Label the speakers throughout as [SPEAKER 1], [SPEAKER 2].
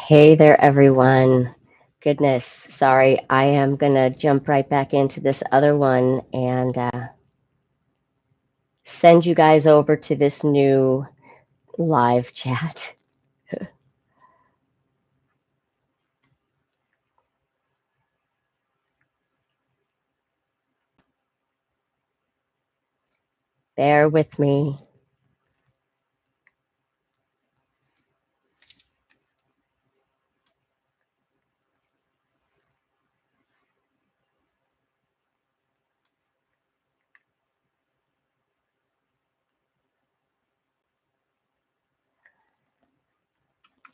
[SPEAKER 1] Hey there, everyone. Goodness, sorry, I am going to jump right back into this other one and send you guys over to this new live chat. Bear with me.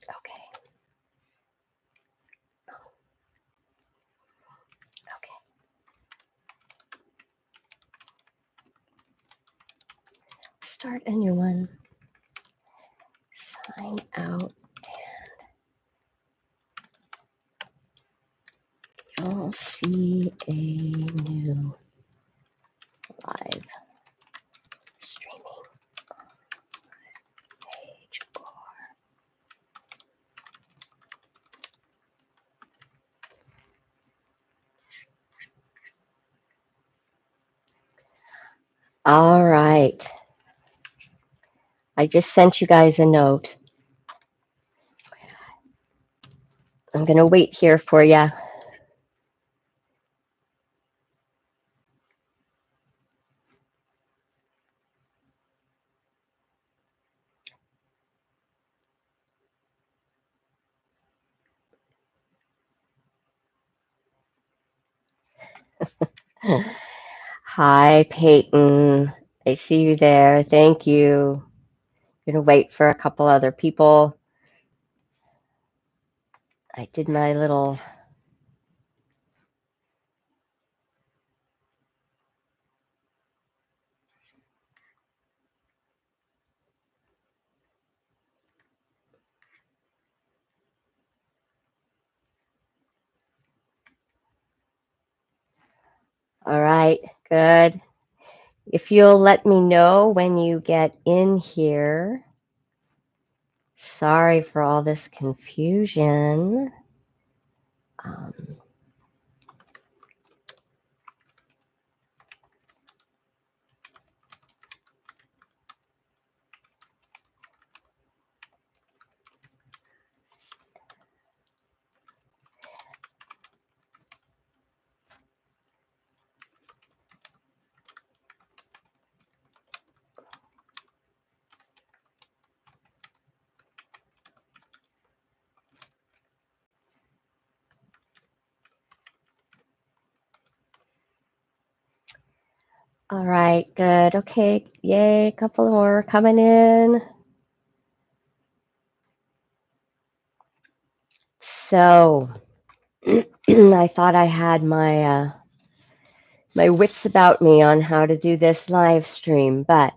[SPEAKER 1] Okay. Okay. Start a new one. Sign out. And you'll see a new live streaming page. All right. I just sent you guys a note. I'm going to wait here for you. Hi, Peyton. I see you there. Thank you. Gonna wait for a couple other people. I did my little. All right, good. If you'll let me know when you get in here. Sorry for all this confusion. All right, good. Okay, yay, a couple more coming in. So, I thought I had my my wits about me on how to do this live stream, but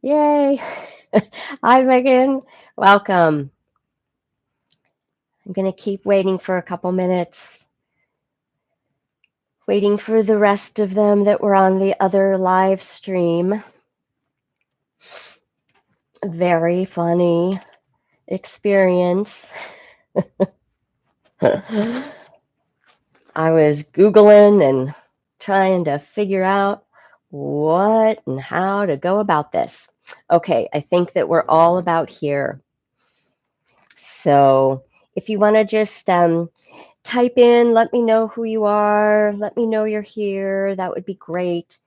[SPEAKER 1] yay! Hi, Megan. Welcome. I'm going to keep waiting for a couple minutes, waiting for the rest of them that were on the other live stream. Very funny experience. I was Googling and trying to figure out what and how to go about this. Okay, I think that we're all about here. So if you want to just type in, let me know who you are, let me know you're here, that would be great.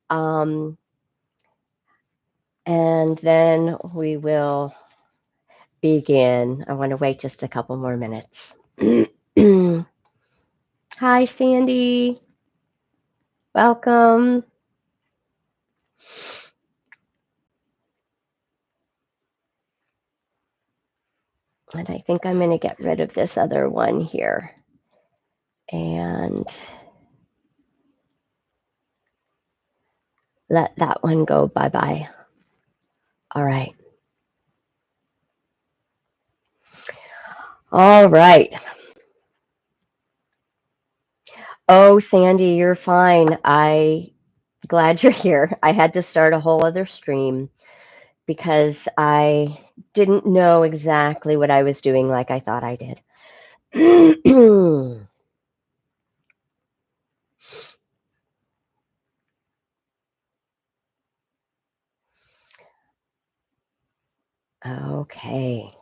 [SPEAKER 1] And then we will begin. I want to wait just a couple more minutes. Hi, Sandy. Welcome. And I think I'm going to get rid of this other one here. And let that one go bye-bye. All right. All right. Oh, Sandy, you're fine. I'm glad you're here. I had to start a whole other stream because I didn't know exactly what I was doing like I thought I did. Okay.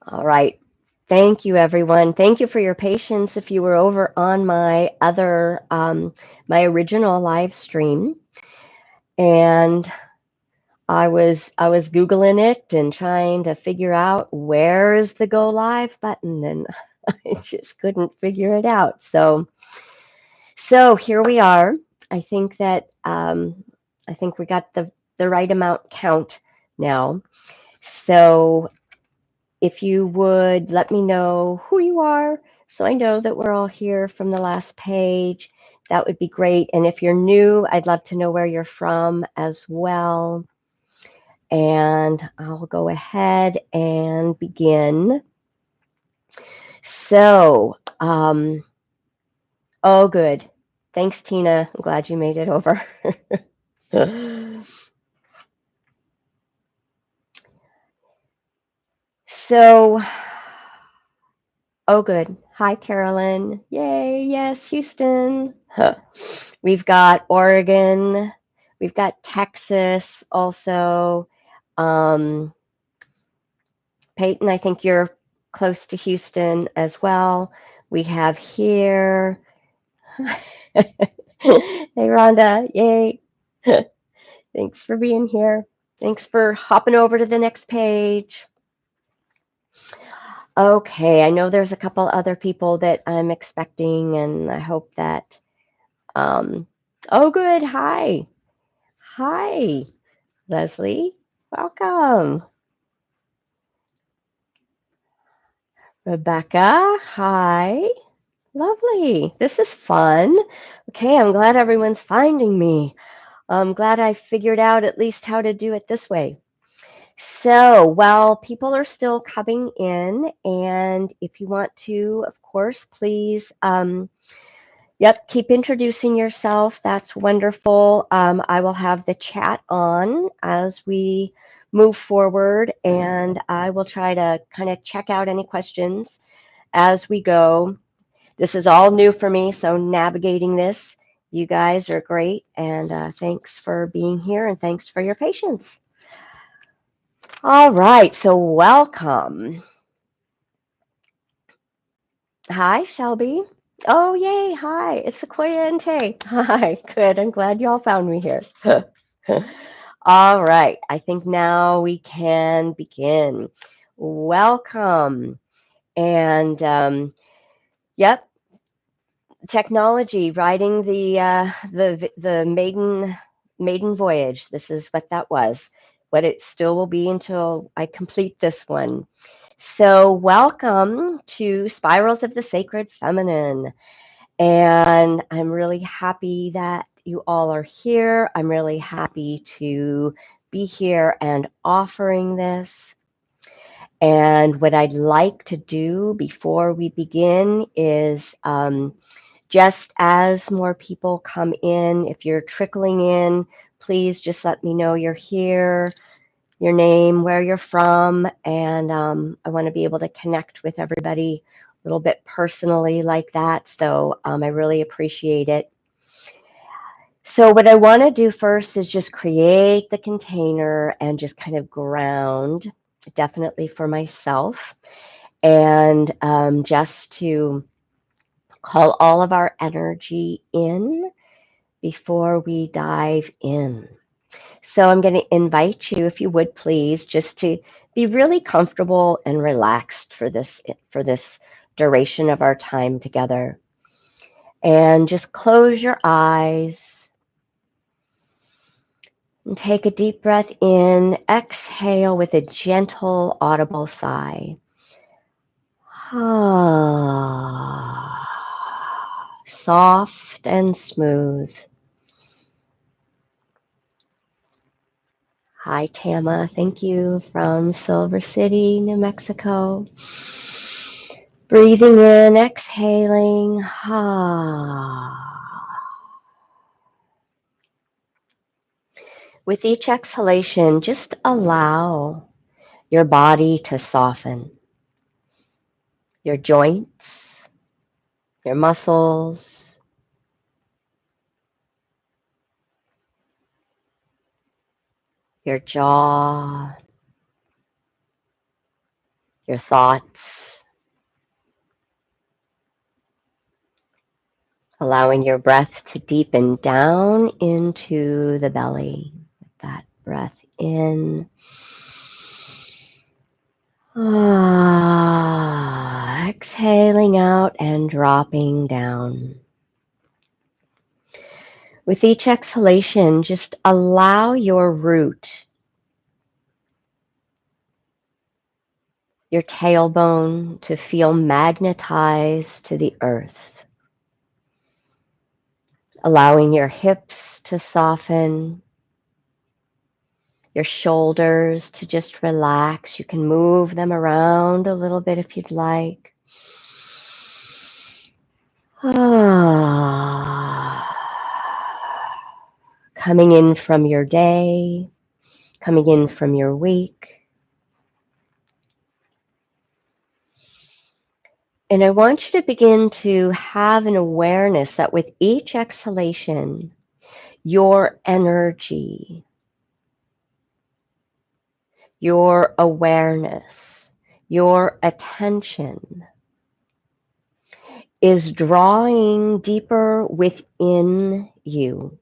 [SPEAKER 1] All right. Thank you, everyone. Thank you for your patience. If you were over on my other, my original live stream, and I was Googling it and trying to figure out where's the go live button, and I just couldn't figure it out. So here we are. I think that I think we got the right amount count now. So if you would let me know who you are, so I know that we're all here from the last page, that would be great. And if you're new, I'd love to know where you're from as well. And I'll go ahead and begin. So, oh, good. Thanks, Tina. I'm glad you made it over. So, oh, good. Hi, Carolyn. Yay. Yes, Houston. Huh. We've got Oregon. We've got Texas also. Peyton, I think you're close to Houston as well. We have here. Hey, Rhonda. Yay. Thanks for being here. Thanks for hopping over to the next page. Okay, I know there's a couple other people that I'm expecting, and I hope that. Oh, good. Hi. Hi, Leslie. Welcome. Rebecca. Hi. Lovely. This is fun. Okay, I'm glad everyone's finding me. I'm glad I figured out at least how to do it this way. So, while people are still coming in, and if you want to, of course, please, keep introducing yourself. That's wonderful. I will have the chat on as we move forward, and I will try to kind of check out any questions as we go. This is all new for me, so navigating this, you guys are great, and thanks for being here, and thanks for your patience. All right, so welcome. Hi, Shelby. Oh, yay. Hi, it's Sequoia and Tay. Hi, good. I'm glad y'all found me here. All right, I think now we can begin. Welcome. And yep, technology, riding the maiden voyage. This is what that was, what it still will be until I complete this one. So welcome to Spirals of the Sacred Feminine. And I'm really happy that you all are here. I'm really happy to be here and offering this. And what I'd like to do before we begin is just as more people come in, if you're trickling in, please just let me know you're here, your name, where you're from, and I want to be able to connect with everybody a little bit personally like that. So I really appreciate it. So what I want to do first is just create the container and just kind of ground, definitely for myself, and just to call all of our energy in before we dive in. So I'm going to invite you, if you would please, just to be really comfortable and relaxed for this duration of our time together. And just close your eyes and take a deep breath in. Exhale with a gentle, audible sigh. Soft and smooth. Hi, Tama. Thank you from Silver City, New Mexico. Breathing in, exhaling. With each exhalation, just allow your body to soften. Your joints, your muscles, your jaw, your thoughts, allowing your breath to deepen down into the belly. With that breath in. Exhaling out and dropping down. With each exhalation, just allow your root, your tailbone, to feel magnetized to the earth. Allowing your hips to soften, your shoulders to just relax. You can move them around a little bit if you'd like. Coming in from your day, coming in from your week. And I want you to begin to have an awareness that with each exhalation, your energy, your awareness, your attention is drawing deeper within you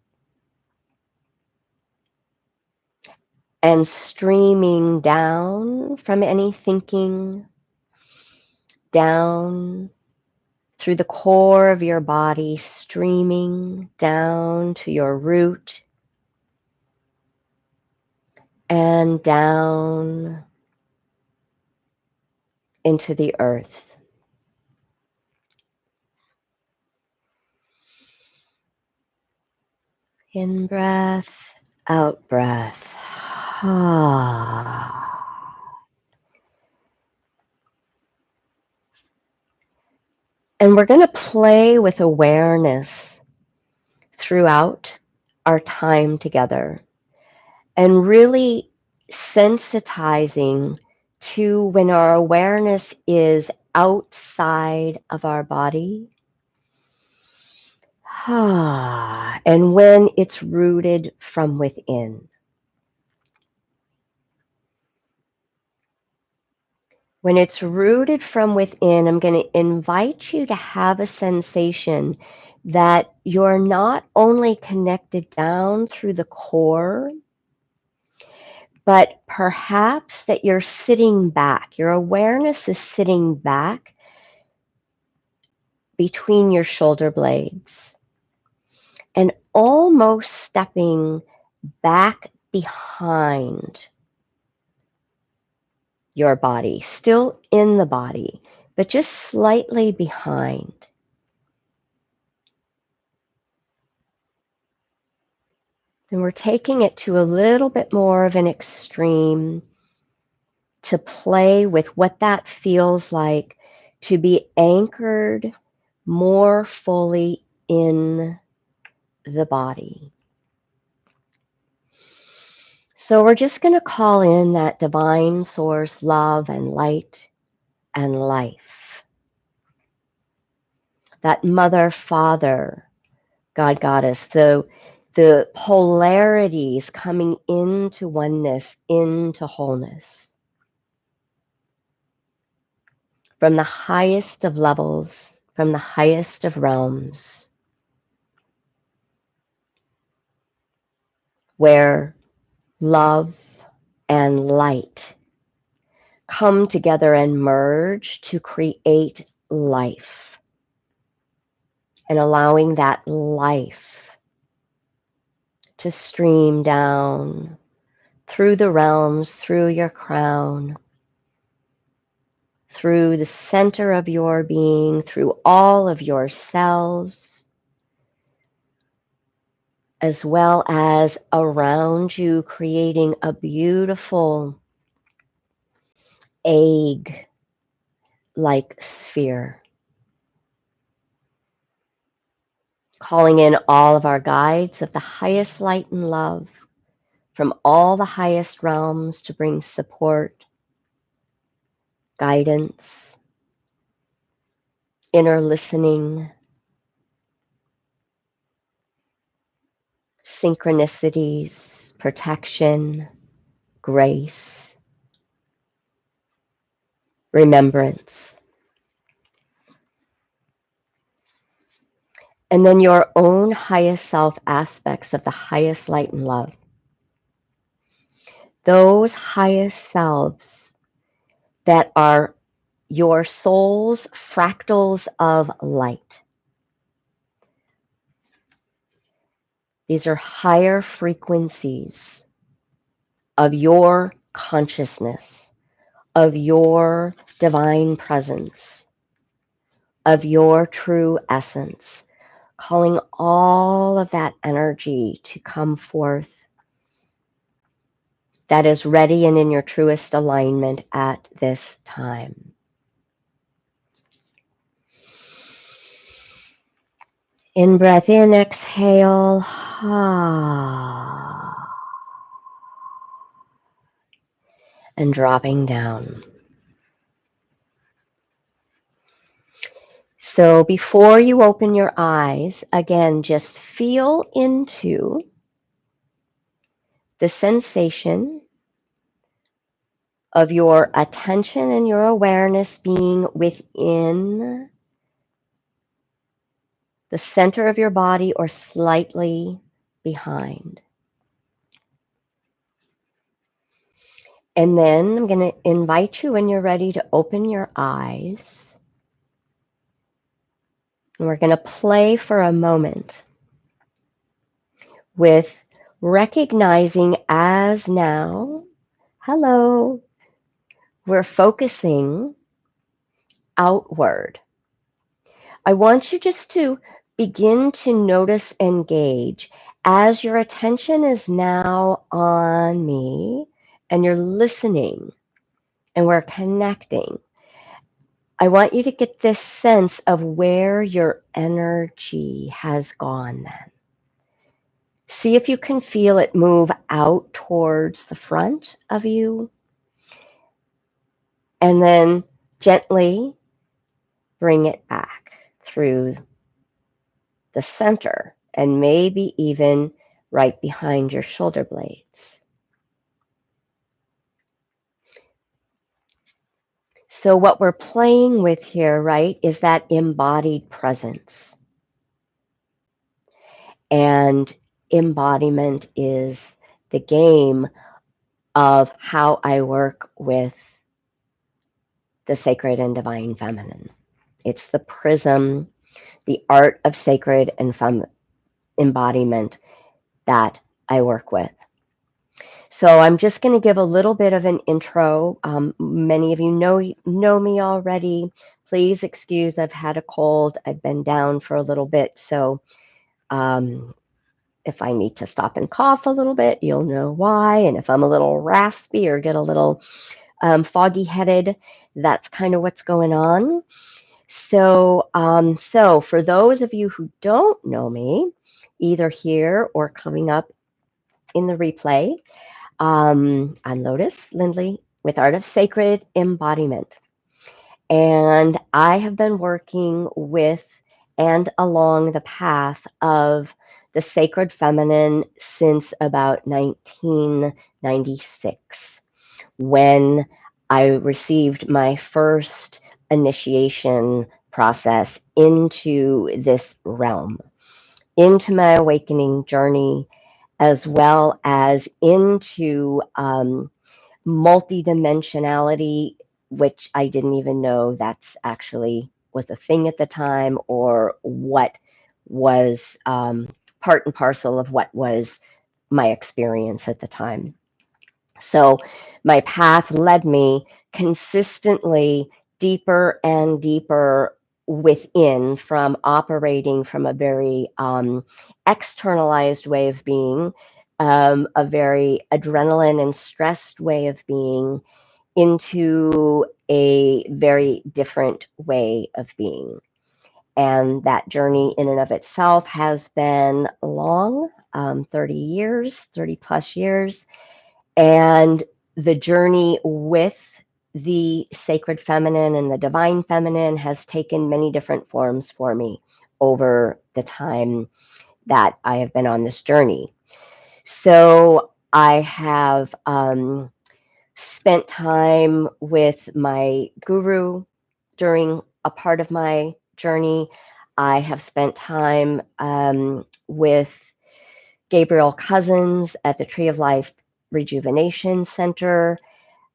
[SPEAKER 1] and streaming down from any thinking, down through the core of your body, streaming down to your root and down into the earth. In breath, out breath. And we're going to play with awareness throughout our time together and really sensitizing to when our awareness is outside of our body and when it's rooted from within. When it's rooted from within, I'm going to invite you to have a sensation that you're not only connected down through the core, but perhaps that you're sitting back. Your awareness is sitting back between your shoulder blades and almost stepping back behind your body, still in the body, but just slightly behind. And we're taking it to a little bit more of an extreme to play with what that feels like to be anchored more fully in the body. So we're just going to call in that divine source, love and light and life. That mother, father, God, goddess, the polarities coming into oneness, into wholeness. From the highest of levels, from the highest of realms, where love and light come together and merge to create life, and allowing that life to stream down through the realms, through your crown, through the center of your being, through all of your cells, as well as around you, creating a beautiful egg-like sphere. Calling in all of our guides of the highest light and love from all the highest realms to bring support, guidance, inner listening, synchronicities, protection, grace, remembrance. And then your own highest self aspects of the highest light and love. Those highest selves that are your soul's fractals of light. These are higher frequencies of your consciousness, of your divine presence, of your true essence, calling all of that energy to come forth that is ready and in your truest alignment at this time. In breath in, exhale. And dropping down. So before you open your eyes, again, just feel into the sensation of your attention and your awareness being within the center of your body or slightly behind. And then I'm going to invite you when you're ready to open your eyes. And we're going to play for a moment with recognizing as now, hello, we're focusing outward. I want you just to begin to notice and gauge as your attention is now on me and you're listening and we're connecting. I want you to get this sense of where your energy has gone then. See if you can feel it move out towards the front of you. And then gently bring it back through the center and maybe even right behind your shoulder blades. So what we're playing with here, right, is that embodied presence. And embodiment is the game of how I work with the sacred and divine feminine. It's the prism, the art of sacred and embodiment that I work with. So I'm just going to give a little bit of an intro. Many of you know me already. Please excuse, I've had a cold. I've been down for a little bit. So if I need to stop and cough a little bit, you'll know why. And if I'm a little raspy or get a little foggy-headed, that's kind of what's going on. So for those of you who don't know me, either here or coming up in the replay, I'm Lotus Lindley with Art of Sacred Embodiment. And I have been working with and along the path of the sacred feminine since about 1996, when I received my first initiation process into this realm, into my awakening journey, as well as into multidimensionality, which I didn't even know that's actually was a thing at the time, or what was part and parcel of what was my experience at the time. So my path led me consistently deeper and deeper within, from operating from a very externalized way of being, a very adrenaline and stressed way of being, into a very different way of being. And that journey in and of itself has been long, 30 years, 30 plus years. And the journey with the sacred feminine and the divine feminine has taken many different forms for me over the time that I have been on this journey. So I have spent time with my guru during a part of my journey. I have spent time with Gabriel Cousins at the Tree of Life Rejuvenation Center,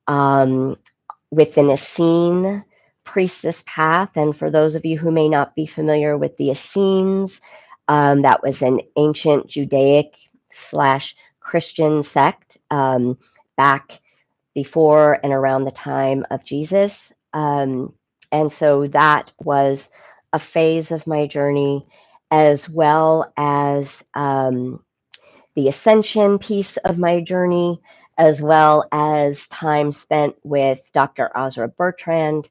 [SPEAKER 1] with the Essene Priestess Path. And for those of you who may not be familiar with the Essenes, that was an ancient Judaic / Christian sect back before and around the time of Jesus. And so that was a phase of my journey, as well as the ascension piece of my journey, as well as time spent with Dr. Azra Bertrand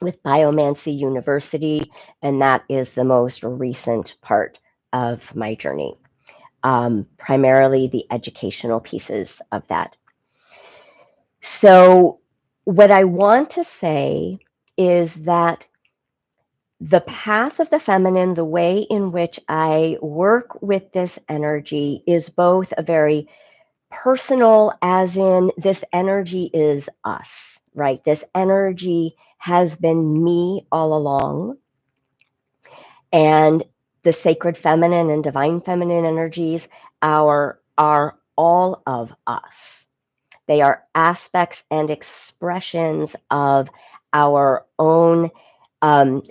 [SPEAKER 1] with Biomancy University, and that is the most recent part of my journey, primarily the educational pieces of that. So what I want to say is that the path of the feminine, the way in which I work with this energy, is both a very personal, as in this energy is us, right? This energy has been me all along. And the sacred feminine and divine feminine energies are all of us. They are aspects and expressions of our own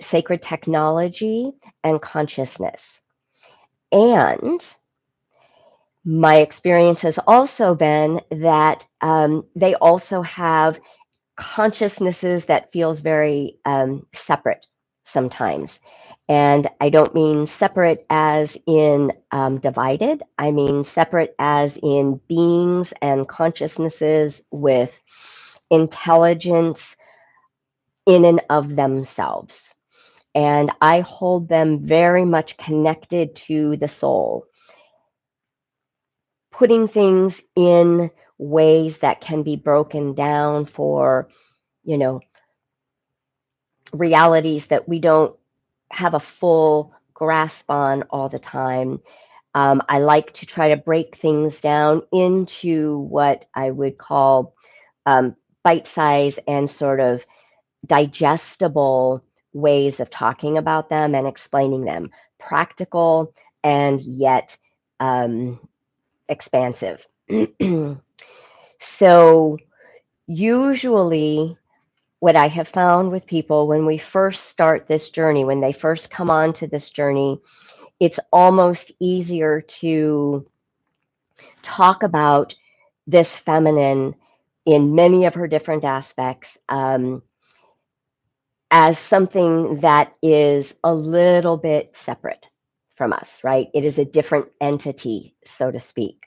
[SPEAKER 1] sacred technology and consciousness. And my experience has also been that they also have consciousnesses that feels very separate sometimes. And I don't mean separate as in divided. I mean separate as in beings and consciousnesses with intelligence in and of themselves. And I hold them very much connected to the soul, putting things in ways that can be broken down for, realities that we don't have a full grasp on all the time. I like to try to break things down into what I would call bite size and sort of digestible ways of talking about them and explaining them, practical and yet expansive. So usually what I have found with people when we first start this journey, when they first come on to this journey, it's almost easier to talk about this feminine in many of her different aspects as something that is a little bit separate from us, right? It is a different entity, so to speak.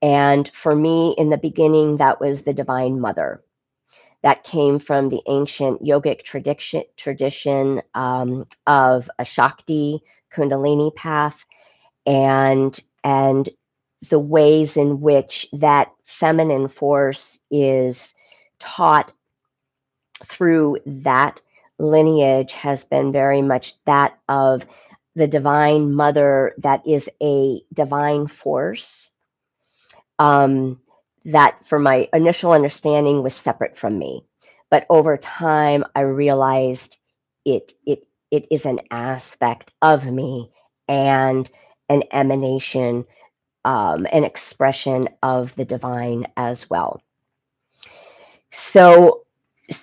[SPEAKER 1] And for me, in the beginning, that was the Divine Mother. That came from the ancient yogic tradition of a Shakti Kundalini path, and the ways in which that feminine force is taught through that lineage has been very much that of the Divine Mother, that is a divine force that, for my initial understanding, was separate from me. But over time, I realized it is an aspect of me and an emanation, an expression of the divine as well. So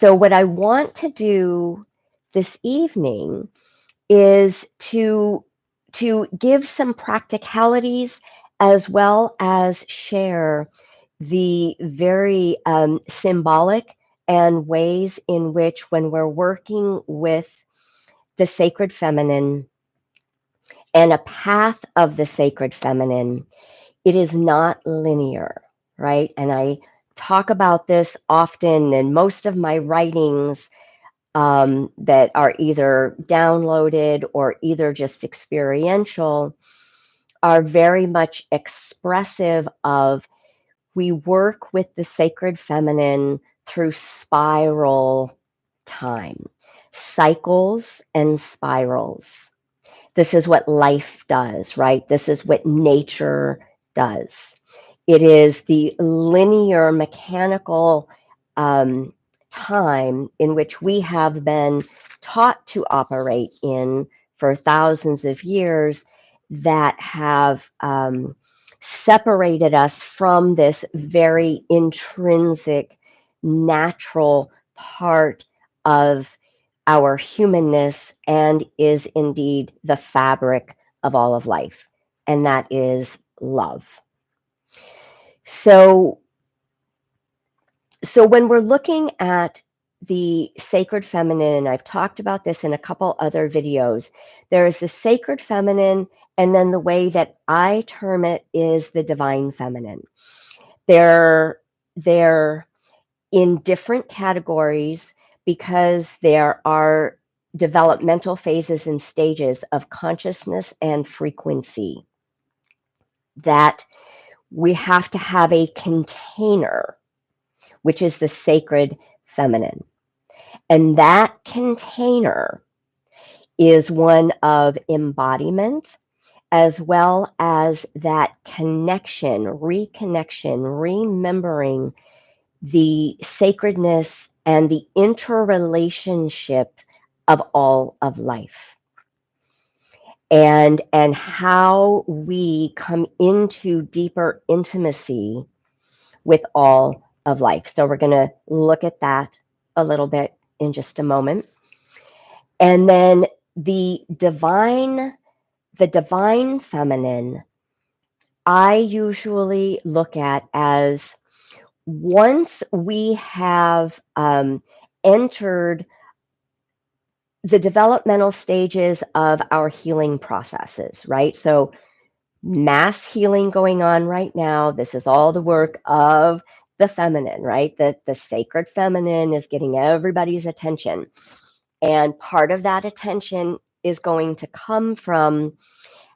[SPEAKER 1] what I want to do this evening is to give some practicalities, as well as share the very symbolic and ways in which, when we're working with the sacred feminine and a path of the sacred feminine, it is not linear, right? And I talk about this often in most of my writings, that are either downloaded or either just experiential are very much expressive of, we work with the sacred feminine through spiral time, cycles and spirals. This is what life does, right? This is what nature does. It is the linear mechanical time in which we have been taught to operate in for thousands of years that have separated us from this very intrinsic, natural part of our humanness, and is indeed the fabric of all of life, and that is love. So when we're looking at the sacred feminine, and I've talked about this in a couple other videos, there is the sacred feminine, and then the way that I term it is the divine feminine. They're in different categories because there are developmental phases and stages of consciousness and frequency that we have to have a container, which is the sacred feminine. And that container is one of embodiment, as well as that connection, reconnection, remembering the sacredness and the interrelationship of all of life, and how we come into deeper intimacy with all of life. So we're going to look at that a little bit in just a moment. And then the divine feminine, I usually look at as, once we have entered the developmental stages of our healing processes, right? So mass healing going on right now. This is all the work of the feminine, right? The sacred feminine is getting everybody's attention. And part of that attention is going to come from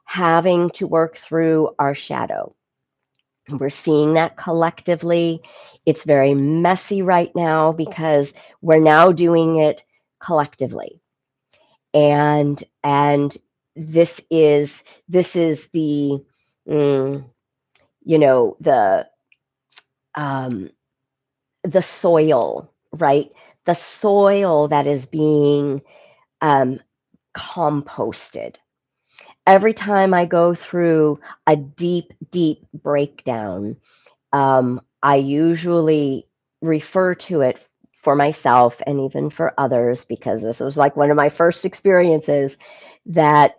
[SPEAKER 1] having to work through our shadow. We're seeing that collectively. It's very messy right now because we're now doing it collectively. And this is the the soil, right? The soil that is being composted. Every time I go through a deep breakdown, I usually refer to it for myself and even for others, because this was like one of my first experiences, that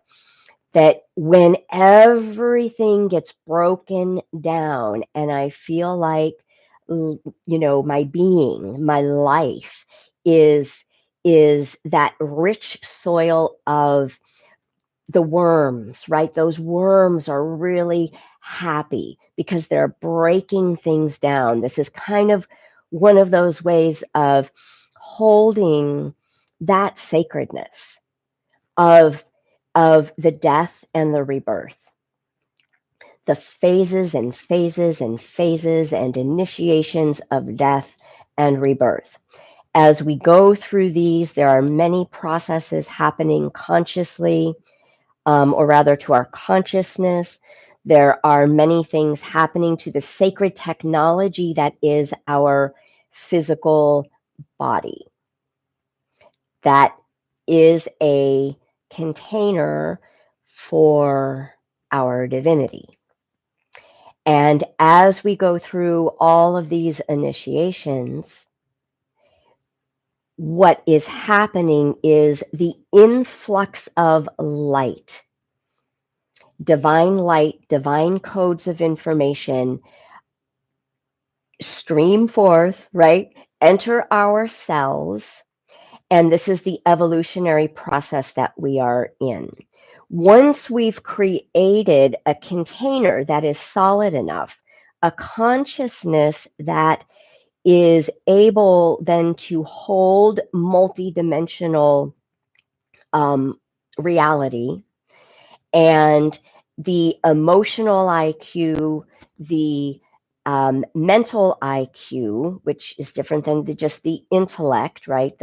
[SPEAKER 1] when everything gets broken down and I feel like, my being, my life is that rich soil of the worms, right? Those worms are really happy because they're breaking things down. This is kind of one of those ways of holding that sacredness of the death and the rebirth, the phases and phases and phases and initiations of death and rebirth. As we go through these, there are many processes happening consciously, or rather to our consciousness. There are many things happening to the sacred technology that is our physical body. That is a container for our divinity. And as we go through all of these initiations, what is happening is the influx of light, divine codes of information stream forth, right? Enter our cells. And this is the evolutionary process that we are in. Once we've created a container that is solid enough, a consciousness that is able then to hold multidimensional reality, and the emotional IQ, the mental IQ, which is different than just the intellect, right?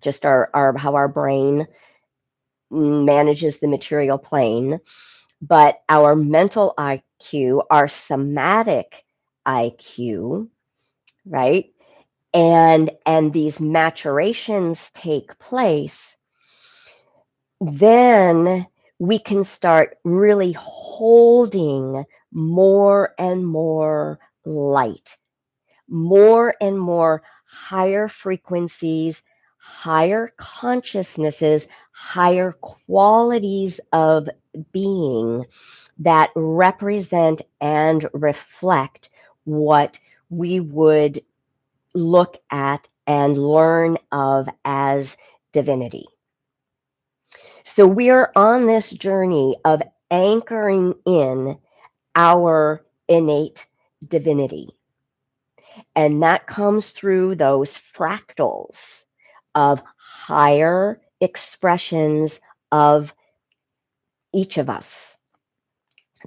[SPEAKER 1] Just our how our brain manages the material plane, but our mental IQ, our somatic IQ, right? And these maturations take place, then we can start really holding more and more light, more and more higher frequencies, higher consciousnesses, higher qualities of being that represent and reflect what we would look at and learn of as divinity. So we are on this journey of anchoring in our innate divinity. And that comes through those fractals of higher expressions of each of us.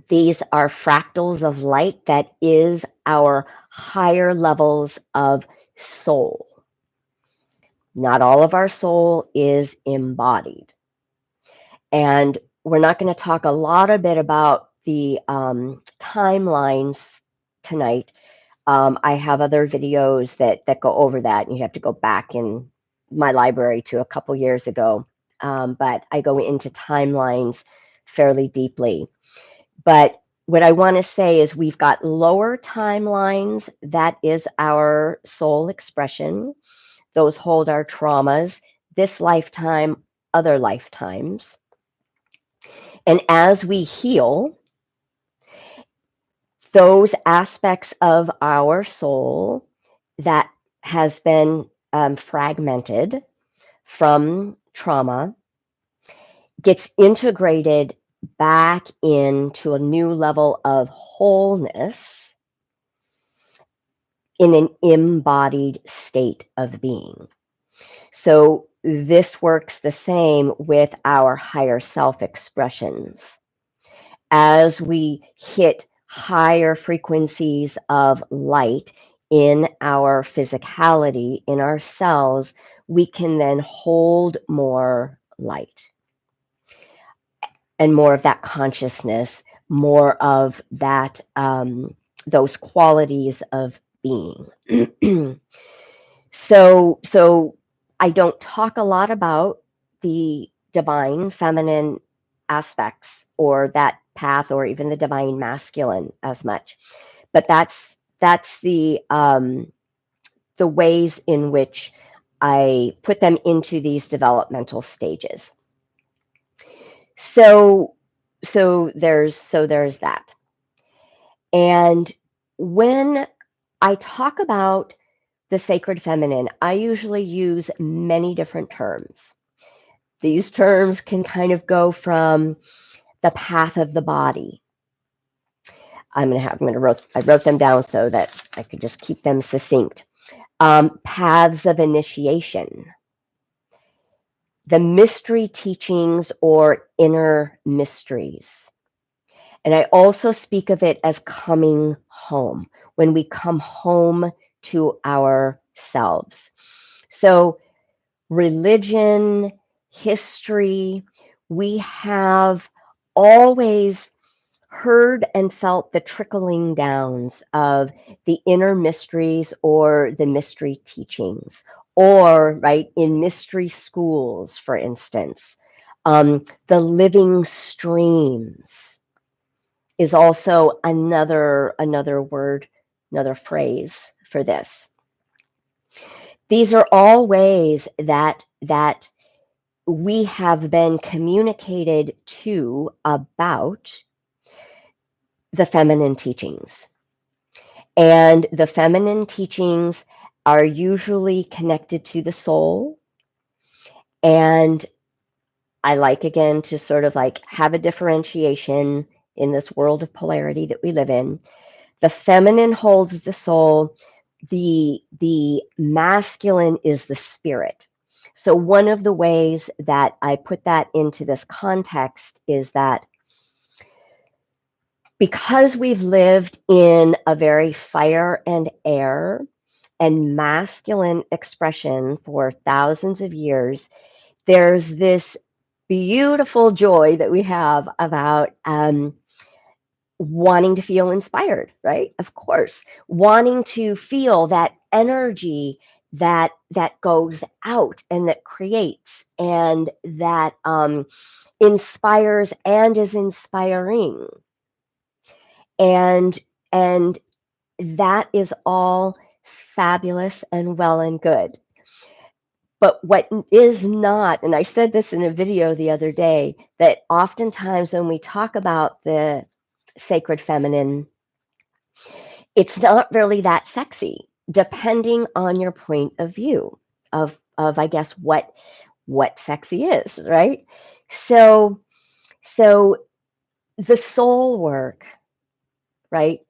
[SPEAKER 1] These are fractals of light that is our higher levels of soul. Not all of our soul is embodied. And we're not going to talk a lot a bit about the timelines tonight. I have other videos that go over that, and you have to go back in my library to a couple years ago. But I go into timelines fairly deeply. But what I want to say is we've got lower timelines. That is our soul expression. Those hold our traumas, this lifetime, other lifetimes. And as we heal, those aspects of our soul that has been fragmented from trauma gets integrated back into a new level of wholeness in an embodied state of being. So this works the same with our higher self expressions. As we hit higher frequencies of light in our physicality, in our cells, we can then hold more light and more of that consciousness, more of that, those qualities of being. So I don't talk a lot about the divine feminine aspects or that path, or even the divine masculine as much, but that's the ways in which I put them into these developmental stages. So there's that. And when I talk about the sacred feminine, I usually use many different terms. These terms can kind of go from the path of the body. I wrote them down so that I could just keep them succinct. Paths of initiation, the mystery teachings or inner mysteries. And I also speak of it as coming home, when we come home to ourselves. So religion, history, we have always heard and felt the trickling downs of the inner mysteries or the mystery teachings, or right in mystery schools, for instance. The living streams is also another word, another phrase for this. These are all ways that we have been communicated to about the feminine teachings. And the feminine teachings are usually connected to the soul. And I like, again, to sort of like have a differentiation in this world of polarity that we live in. The feminine holds the soul, the masculine is the spirit. So one of the ways that I put that into this context is that because we've lived in a very fire and air and masculine expression for thousands of years, there's this beautiful joy that we have about wanting to feel inspired, right? Of course, wanting to feel that energy that goes out and that creates and that inspires and is inspiring, and and that is all fabulous and well and good. But what is not, and I said this in a video the other day, that oftentimes when we talk about the sacred feminine, it's not really that sexy, depending on your point of view of I guess what sexy is, right? So so the soul work, right,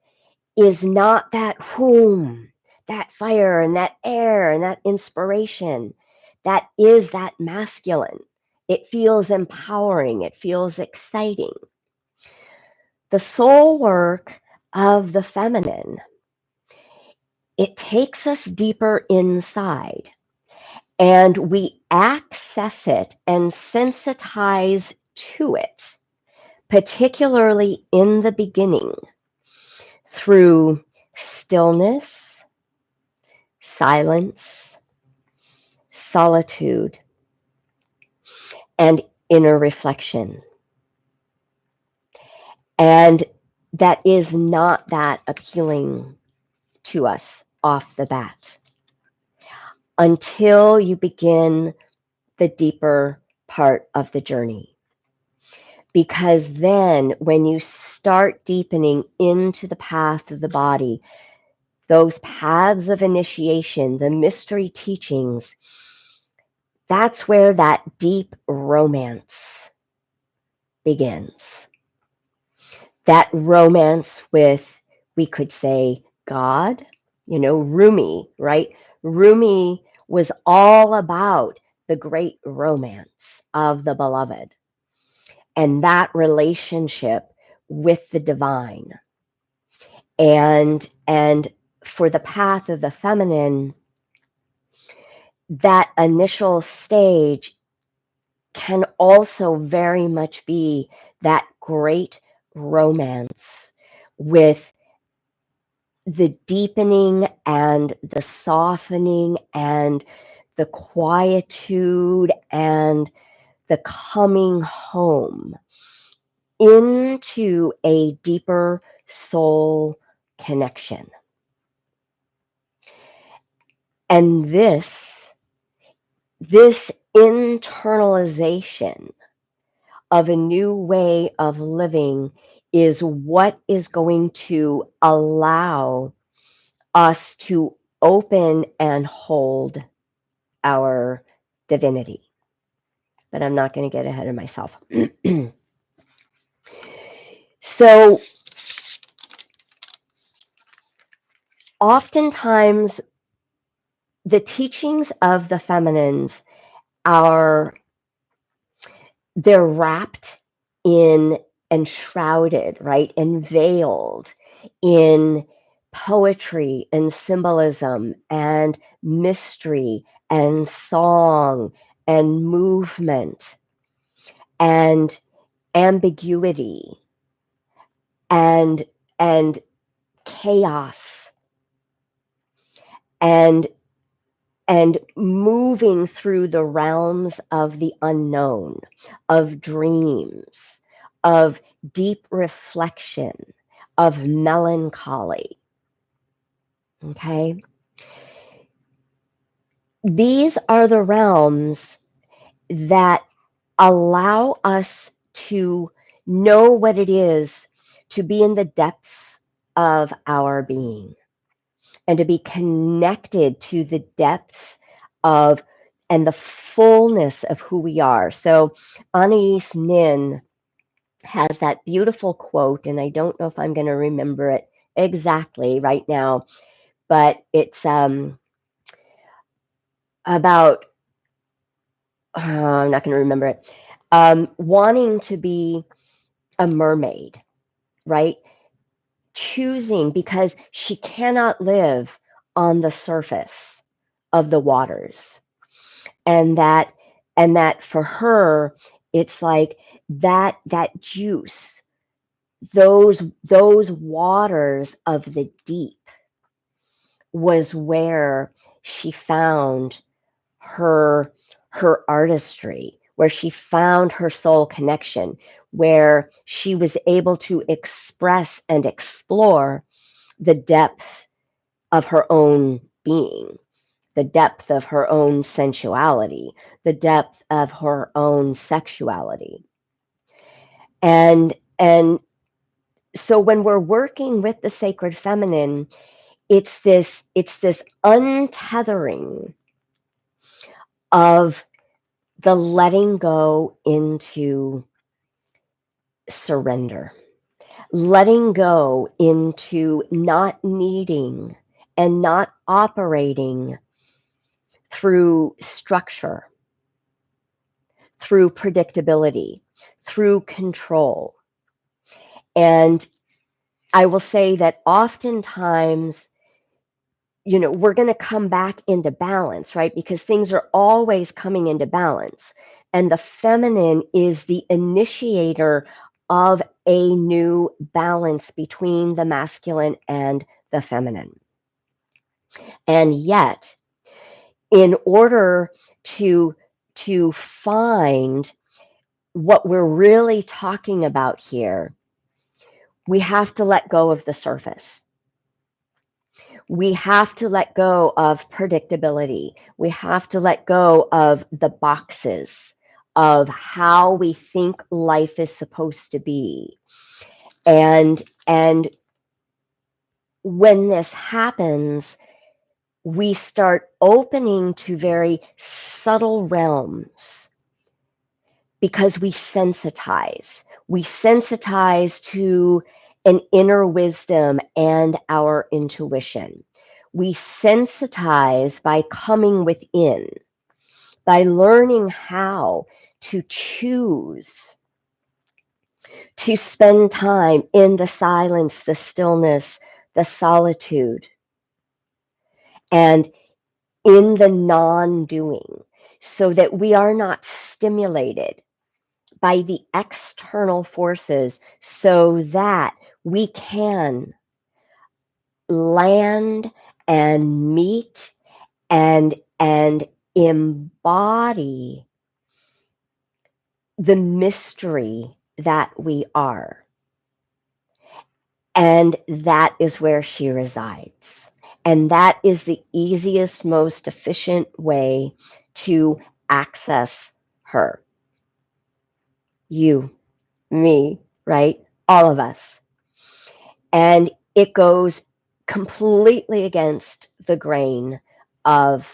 [SPEAKER 1] is not that whom, that fire and that air and that inspiration. That is that masculine. It feels empowering. It feels exciting. The soul work of the feminine, it takes us deeper inside and we access it and sensitize to it, particularly in the beginning, through stillness, silence, solitude, and inner reflection. And that is not that appealing to us off the bat until you begin the deeper part of the journey. Because then when you start deepening into the path of the body, those paths of initiation, the mystery teachings, that's where that deep romance begins. That romance with, we could say, God, Rumi, right? Rumi was all about the great romance of the beloved and that relationship with the divine. And for the path of the feminine, that initial stage can also very much be that great romance with the deepening and the softening and the quietude and the coming home into a deeper soul connection. And this internalization of a new way of living is what is going to allow us to open and hold our divinity. But I'm not going to get ahead of myself. So oftentimes the teachings of the feminines they're wrapped in and shrouded, right, and veiled in poetry and symbolism and mystery and song and movement and ambiguity and chaos and moving through the realms of the unknown, of dreams, of deep reflection, of melancholy. Okay? These are the realms that allow us to know what it is to be in the depths of our being and to be connected to the depths of and the fullness of who we are. So Anais Nin has that beautiful quote, and I don't know if I'm going to remember it exactly right now, but it's about, I'm not going to remember it, wanting to be a mermaid, right? Choosing, because she cannot live on the surface of the waters. And that for her, it's like that juice, those waters of the deep was where she found her artistry, where she found her soul connection, where she was able to express and explore the depth of her own being, the depth of her own sensuality, the depth of her own sexuality. And so when we're working with the sacred feminine, it's this untethering of the letting go into surrender, letting go into not needing and not operating through structure, through predictability, through control. And I will say that oftentimes, we're going to come back into balance, right? Because things are always coming into balance. And the feminine is the initiator of a new balance between the masculine and the feminine. And yet, in order to find what we're really talking about here, we have to let go of the surface. We have to let go of predictability. We have to let go of the boxes of how we think life is supposed to be. And when this happens, we start opening to very subtle realms because we sensitize. We sensitize to an inner wisdom and our intuition. We sensitize by coming within, by learning how to choose to spend time in the silence, the stillness, the solitude, and in the non-doing, so that we are not stimulated by the external forces, so that we can land and meet and embody the mystery that we are. And that is where she resides. And that is the easiest, most efficient way to access her. You, me, right? All of us. And it goes completely against the grain of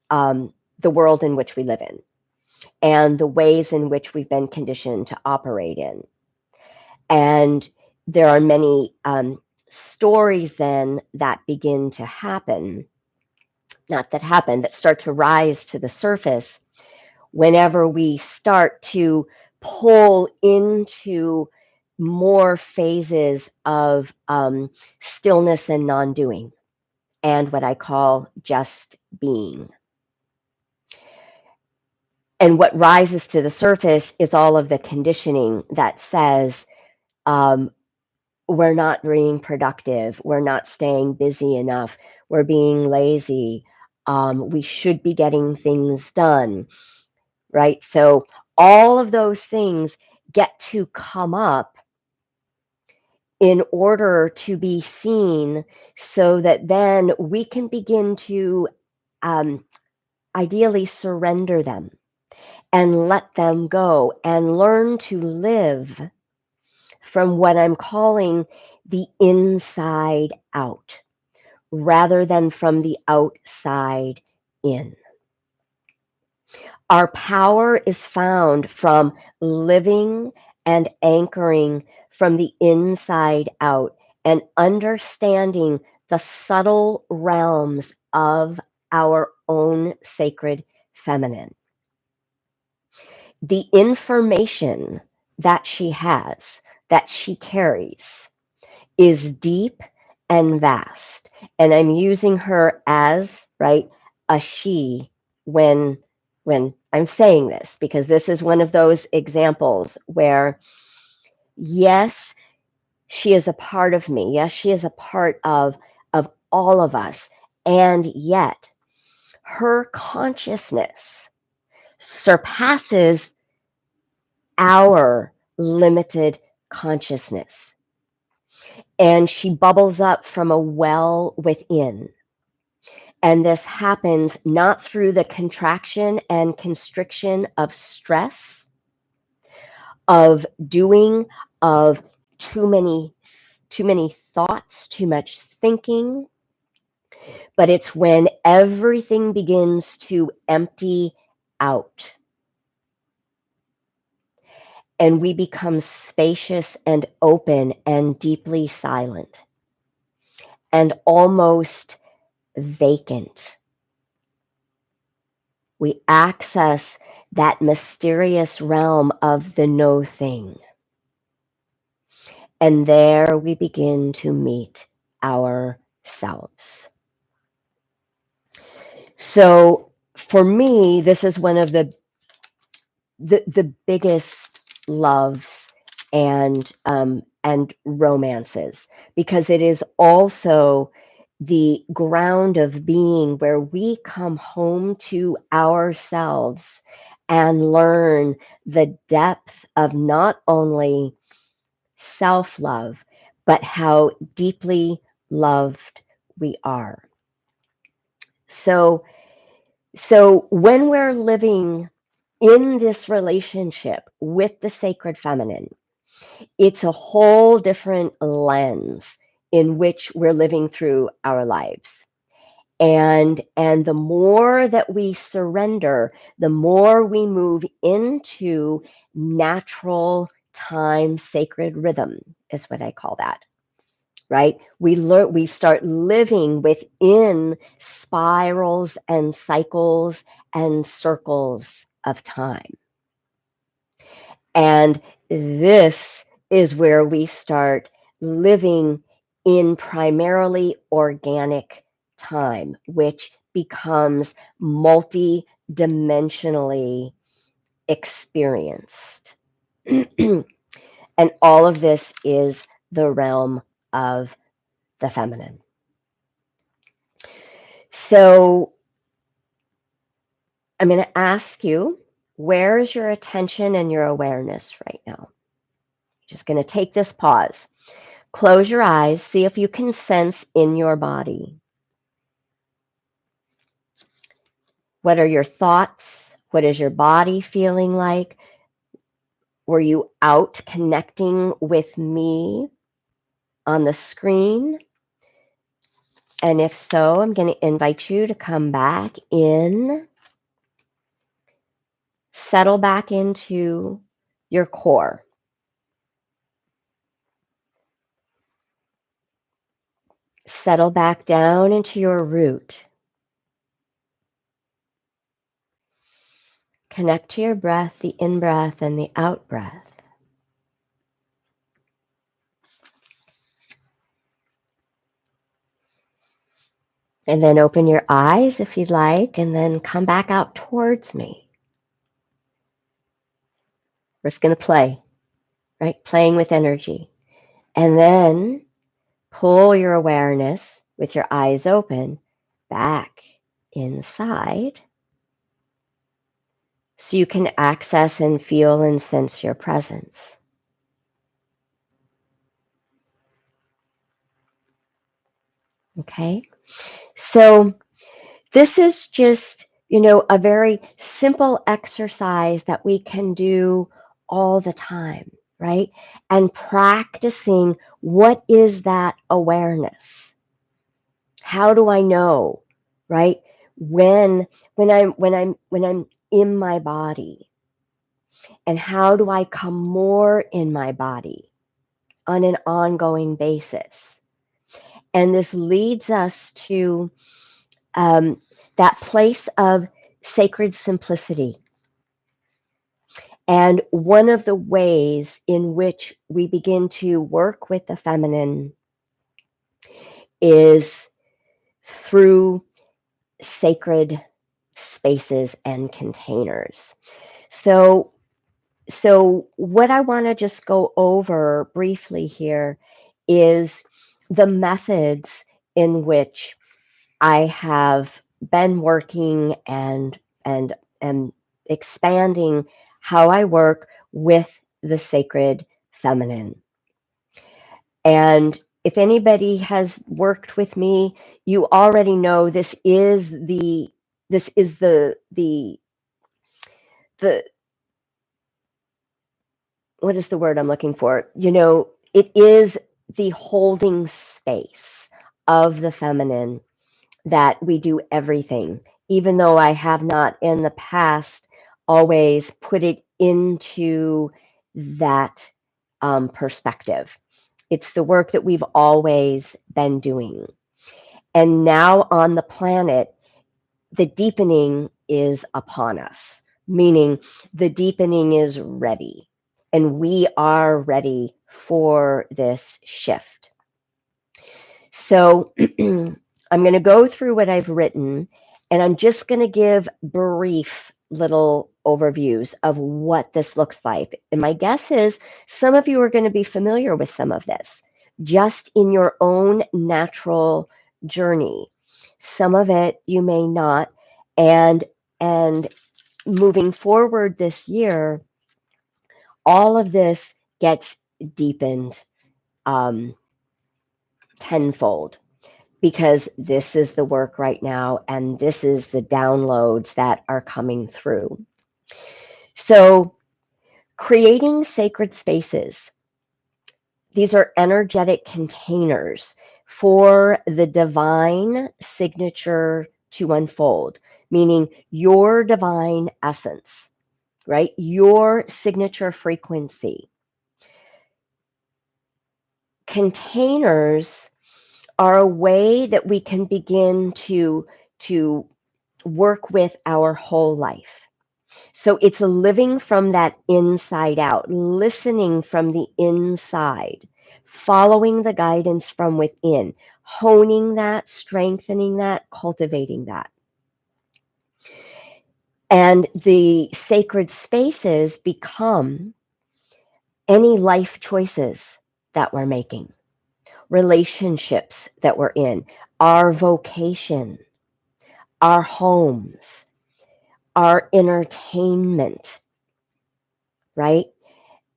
[SPEAKER 1] the world in which we live in and the ways in which we've been conditioned to operate in. And there are many stories then that begin to happen, that start to rise to the surface whenever we start to pull into more phases of stillness and non-doing, and what I call just being. And what rises to the surface is all of the conditioning that says, we're not being productive, we're not staying busy enough, we're being lazy, we should be getting things done, right? So all of those things get to come up in order to be seen, so that then we can begin to ideally surrender them and let them go and learn to live from what I'm calling the inside out, rather than from the outside in. Our power is found from living and anchoring from the inside out and understanding the subtle realms of our own sacred feminine. The information that she has, that she carries, is deep and vast. And I'm using her as, right, a she when I'm saying this, because this is one of those examples where, yes, she is a part of me. Yes, she is a part of all of us. And yet her consciousness surpasses our limited consciousness. And she bubbles up from a well within. And this happens not through the contraction and constriction of stress, of doing, of too many thoughts, too much thinking, but it's when everything begins to empty out and we become spacious and open and deeply silent and almost vacant. We access that mysterious realm of the no thing. And there we begin to meet ourselves. So for me, this is one of the biggest loves and romances, because it is also the ground of being where we come home to ourselves and learn the depth of not only self-love, but how deeply loved we are. So when we're living in this relationship with the sacred feminine, it's a whole different lens in which we're living through our lives. And the more that we surrender, the more we move into natural time, sacred rhythm is what I call that. Right? We start living within spirals and cycles and circles of time. And this is where we start living in primarily organic time, which becomes multi-dimensionally experienced. And all of this is the realm of the feminine. So I'm going to ask you, where is your attention and your awareness right now? Just going to take this pause. Close your eyes. See if you can sense in your body. What are your thoughts? What is your body feeling like? Were you out connecting with me on the screen? And if so, I'm going to invite you to come back in, settle back into your core. Settle back down into your root. Connect to your breath, the in-breath and the out-breath. And then open your eyes if you'd like, and then come back out towards me. We're just going to play, right? Playing with energy. And then pull your awareness with your eyes open back inside so you can access and feel and sense your presence. Okay? So this is just, a very simple exercise that we can do all the time, right? And practicing, what is that awareness? How do I know, right? When I'm in my body, and how do I come more in my body on an ongoing basis? And this leads us to that place of sacred simplicity. And one of the ways in which we begin to work with the feminine is through sacred spaces and containers. So what I want to just go over briefly here is the methods in which I have been working and expanding how I work with the sacred feminine. And if anybody has worked with me, you already know this is the what is the word I'm looking for? You know, it is the holding space of the feminine that we do everything, even though I have not in the past always put it into that perspective. It's the work that we've always been doing. And now on the planet, the deepening is upon us, meaning the deepening is ready. And we are ready for this shift. So I'm going to go through what I've written, and I'm just going to give brief little overviews of what this looks like. And my guess is some of you are going to be familiar with some of this just in your own natural journey. Some of it you may not. And moving forward this year, all of this gets deepened tenfold, because this is the work right now and this is the downloads that are coming through. So creating sacred spaces, these are energetic containers for the divine signature to unfold, meaning your divine essence, right? Your signature frequency. Containers are a way that we can begin to work with our whole life. So it's living from that inside out, listening from the inside, following the guidance from within, honing that, strengthening that, cultivating that. And the sacred spaces become any life choices that we're making, relationships that we're in, our vocation, our homes, our entertainment, right?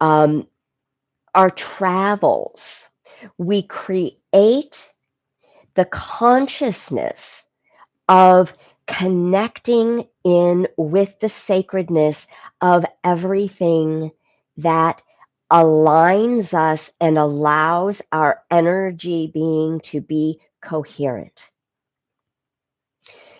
[SPEAKER 1] Our travels. We create the consciousness of connecting in with the sacredness of everything that aligns us and allows our energy being to be coherent.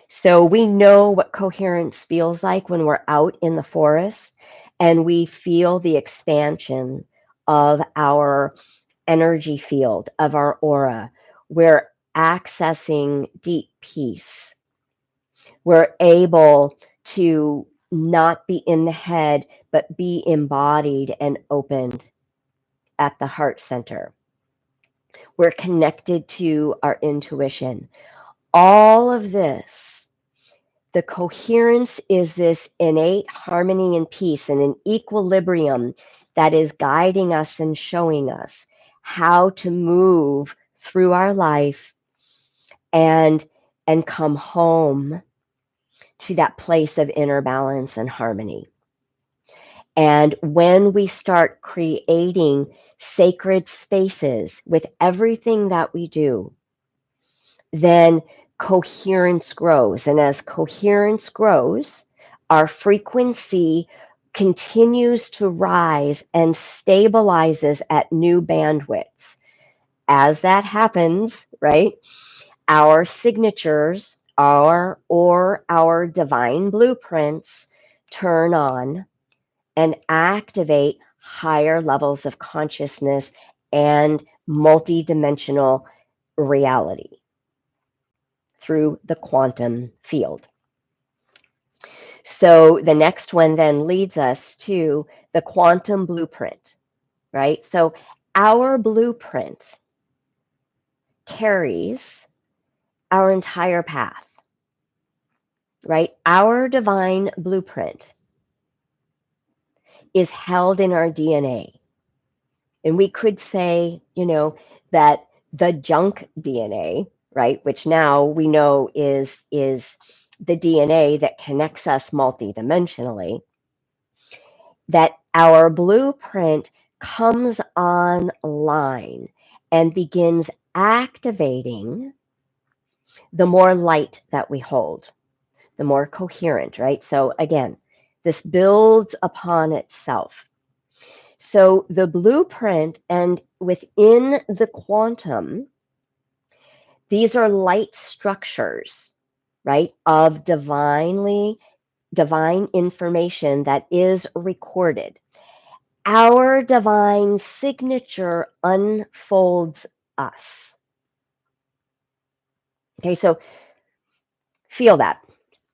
[SPEAKER 1] So we know what coherence feels like when we're out in the forest and we feel the expansion of our energy field, of our aura. We're accessing deep peace. We're able to not be in the head, but be embodied and opened at the heart center. We're connected to our intuition. All of this, the coherence is this innate harmony and peace and an equilibrium that is guiding us and showing us how to move through our life and come home to that place of inner balance and harmony. And when we start creating sacred spaces with everything that we do, then coherence grows. And as coherence grows, our frequency continues to rise and stabilizes at new bandwidths. As that happens, right, our signatures or our divine blueprints turn on and activate higher levels of consciousness and multidimensional reality through the quantum field. So the next one then leads us to the quantum blueprint, right? So our blueprint carries our entire path, right? Our divine blueprint is held in our DNA. And we could say, that the junk DNA, right, which now we know is the DNA that connects us multidimensionally, that our blueprint comes online and begins activating the more light that we hold, the more coherent, right? So again, this builds upon itself. So the blueprint, and within the quantum, these are light structures, right, of divine information that is recorded. Our divine signature unfolds us. Okay, so feel that.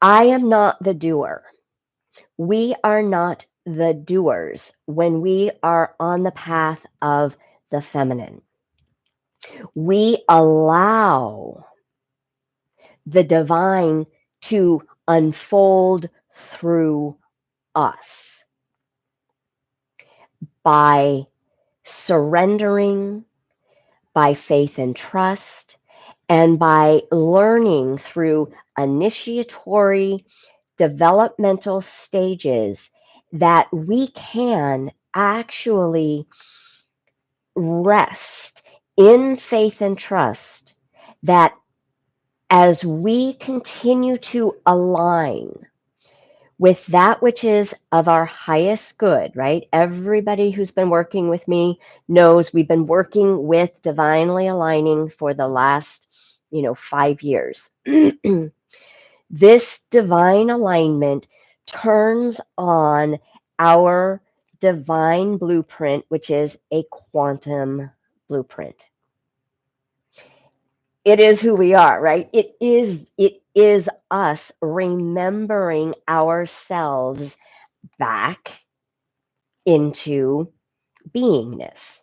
[SPEAKER 1] I am not the doer. We are not the doers when we are on the path of the feminine. We allow the divine to unfold through us by surrendering, by faith and trust, and by learning through initiatory developmental stages that we can actually rest in faith and trust that as we continue to align with that which is of our highest good, right? Everybody who's been working with me knows we've been working with divinely aligning for the last, 5 years. This divine alignment turns on our divine blueprint, which is a quantum blueprint. It is who we are, right? It is us remembering ourselves back into beingness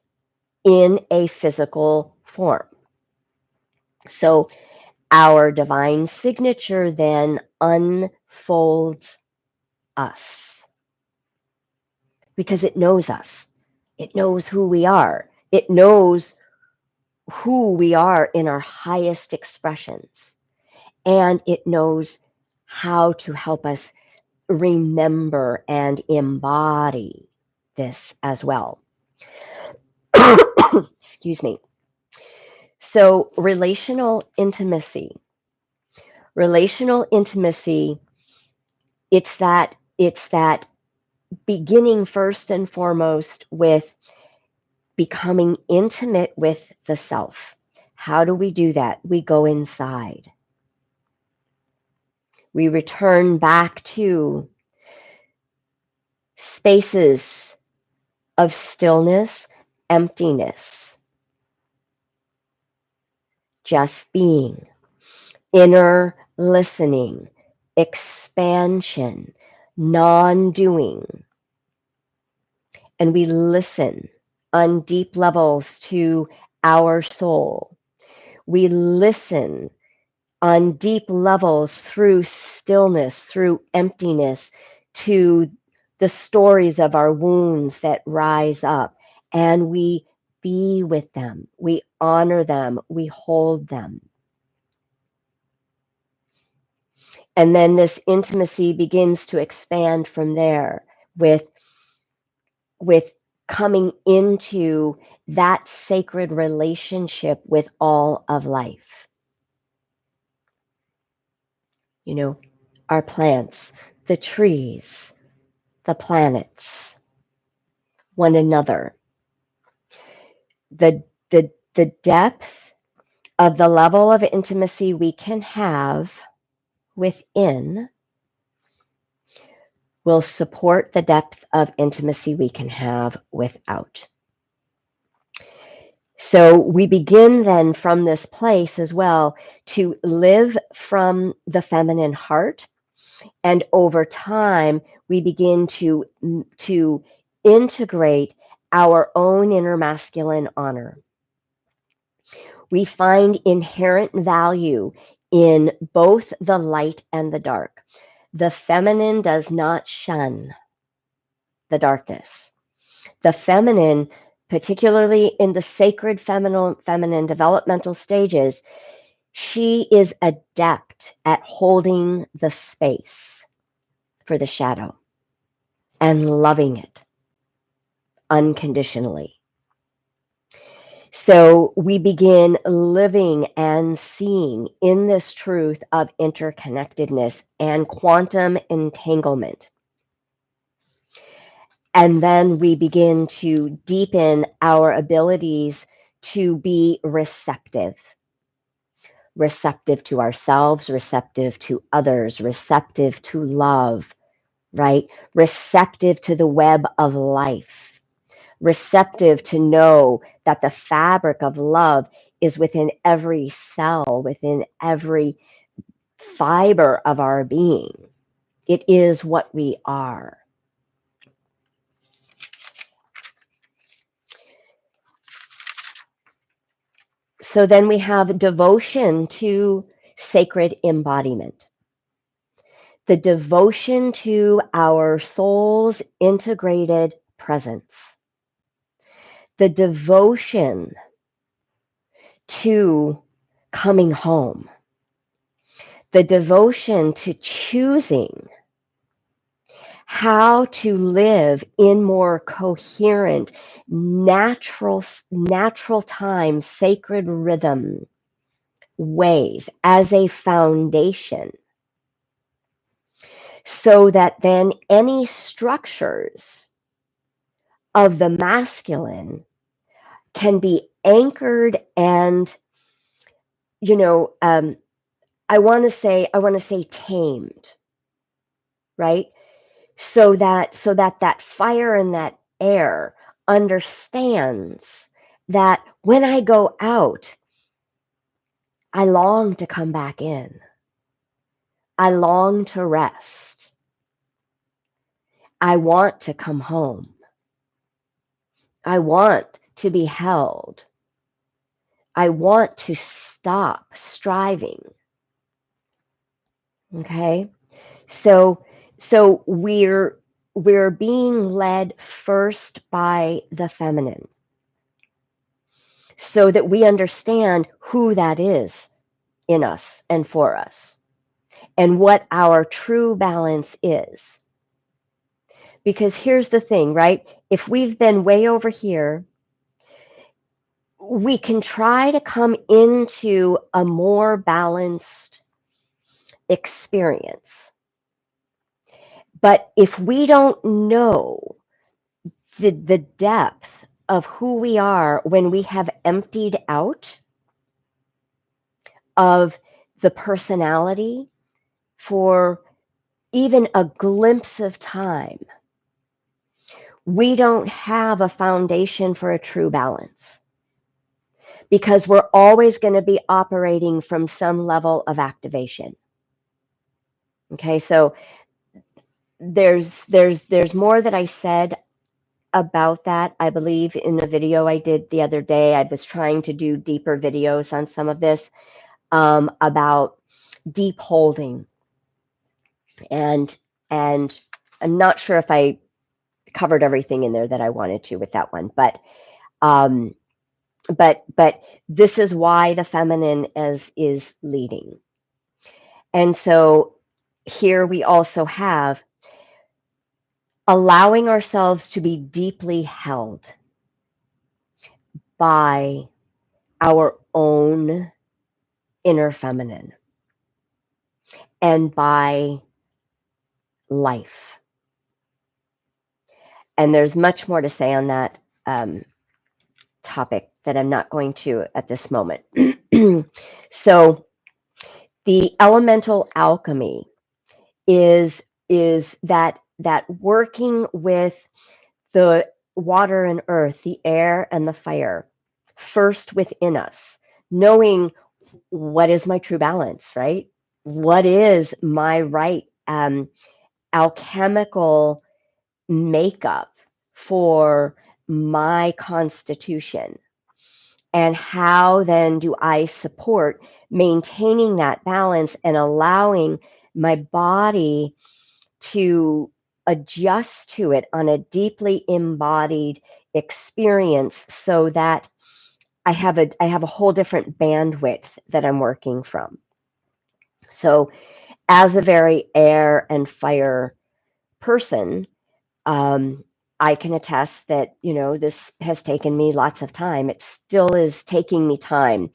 [SPEAKER 1] in a physical form. So our divine signature then unfolds us because it knows us. It knows who we are. It knows who we are in our highest expressions. And it knows how to help us remember and embody this as well. Excuse me. So relational intimacy, it's that beginning first and foremost with becoming intimate with the self. How do we do that? We go inside. We return back to spaces of stillness, emptiness, just being, inner listening, expansion, non-doing. And we listen on deep levels to our soul. We listen on deep levels through stillness, through emptiness, to the stories of our wounds that rise up, and we be with them, we honor them, we hold them. And then this intimacy begins to expand from there with coming into that sacred relationship with all of life. Our plants, the trees, the planets, one another. The depth of the level of intimacy we can have within will support the depth of intimacy we can have without. So we begin then from this place as well to live from the feminine heart. And over time, we begin to integrate our own inner masculine honor. We find inherent value in both the light and the dark. The feminine does not shun the darkness. The feminine, particularly in the sacred feminine developmental stages, she is adept at holding the space for the shadow and loving it unconditionally. So we begin living and seeing in this truth of interconnectedness and quantum entanglement. And then we begin to deepen our abilities to be receptive to ourselves, receptive to others, receptive to love, right? Receptive to the web of life, receptive to know that the fabric of love is within every cell, within every fiber of our being. It is what we are. So then we have devotion to sacred embodiment. The devotion to our soul's integrated presence. The devotion to coming home. The devotion to choosing how to live in more coherent, natural time, sacred rhythm ways as a foundation, so that then any structures of the masculine can be anchored and, I want to say tamed, right? So that that fire and that air understands that when I go out, I long to come back in. I long to rest. I want to come home. I want to be held. I want to stop striving. Okay? So we're being led first by the feminine, so that we understand who that is in us and for us, and what our true balance is. Because here's the thing, right? If we've been way over here, we can try to come into a more balanced experience. But if we don't know the depth of who we are when we have emptied out of the personality for even a glimpse of time, we don't have a foundation for a true balance, because we're always going to be operating from some level of activation. Okay, so there's more that I said about that, I believe, in a video I did the other day. I was trying to do deeper videos on some of this, about deep holding, and I'm not sure if I covered everything in there that I wanted to with that one, but this is why the feminine is leading. And so here we also have allowing ourselves to be deeply held by our own inner feminine and by life. And there's much more to say on that topic that I'm not going to at this moment. So the elemental alchemy is that working with the water and earth, the air and the fire, first within us, knowing what is my true balance, right? What is my right alchemical makeup for my constitution? And how then do I support maintaining that balance and allowing my body to adjust to it on a deeply embodied experience, so that I have a whole different bandwidth that I'm working from. So as a very air and fire person, I can attest that, this has taken me lots of time. It still is taking me time.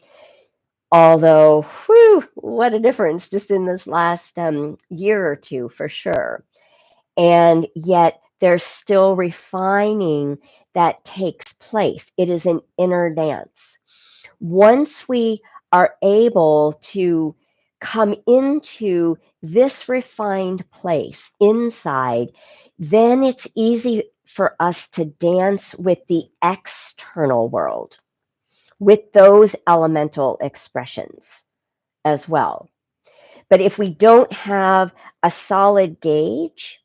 [SPEAKER 1] Although, whew, what a difference just in this last year or two, for sure. And yet there's still refining that takes place. It is an inner dance. Once we are able to come into this refined place inside, then it's easy for us to dance with the external world, with those elemental expressions as well. But if we don't have a solid gauge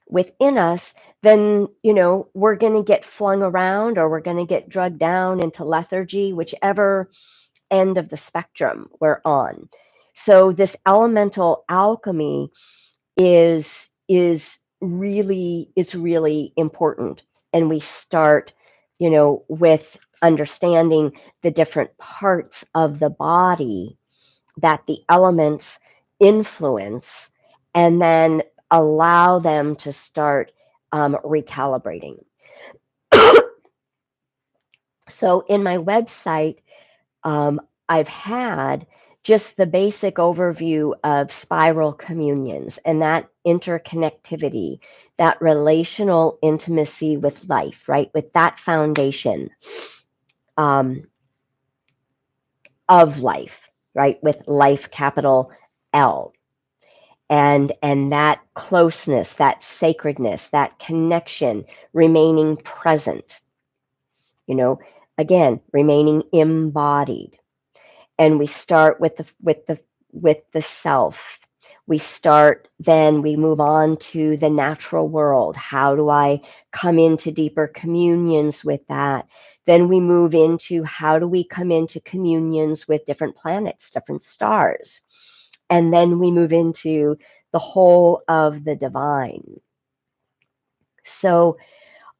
[SPEAKER 1] within us, then, we're going to get flung around, or we're going to get drugged down into lethargy, whichever end of the spectrum we're on. So this elemental alchemy is really important. And we start, with understanding the different parts of the body that the elements influence, and then allow them to start recalibrating. So in my website, I've had just the basic overview of spiral communions and that interconnectivity, that relational intimacy with life, right? With that foundation of life, right? With life, capital L. And that closeness, that sacredness, that connection, remaining present, again, remaining embodied. And we start with the self. Then we move on to the natural world. How do I come into deeper communions with that? Then we move into how do we come into communions with different planets, different stars? And then we move into the whole of the divine. So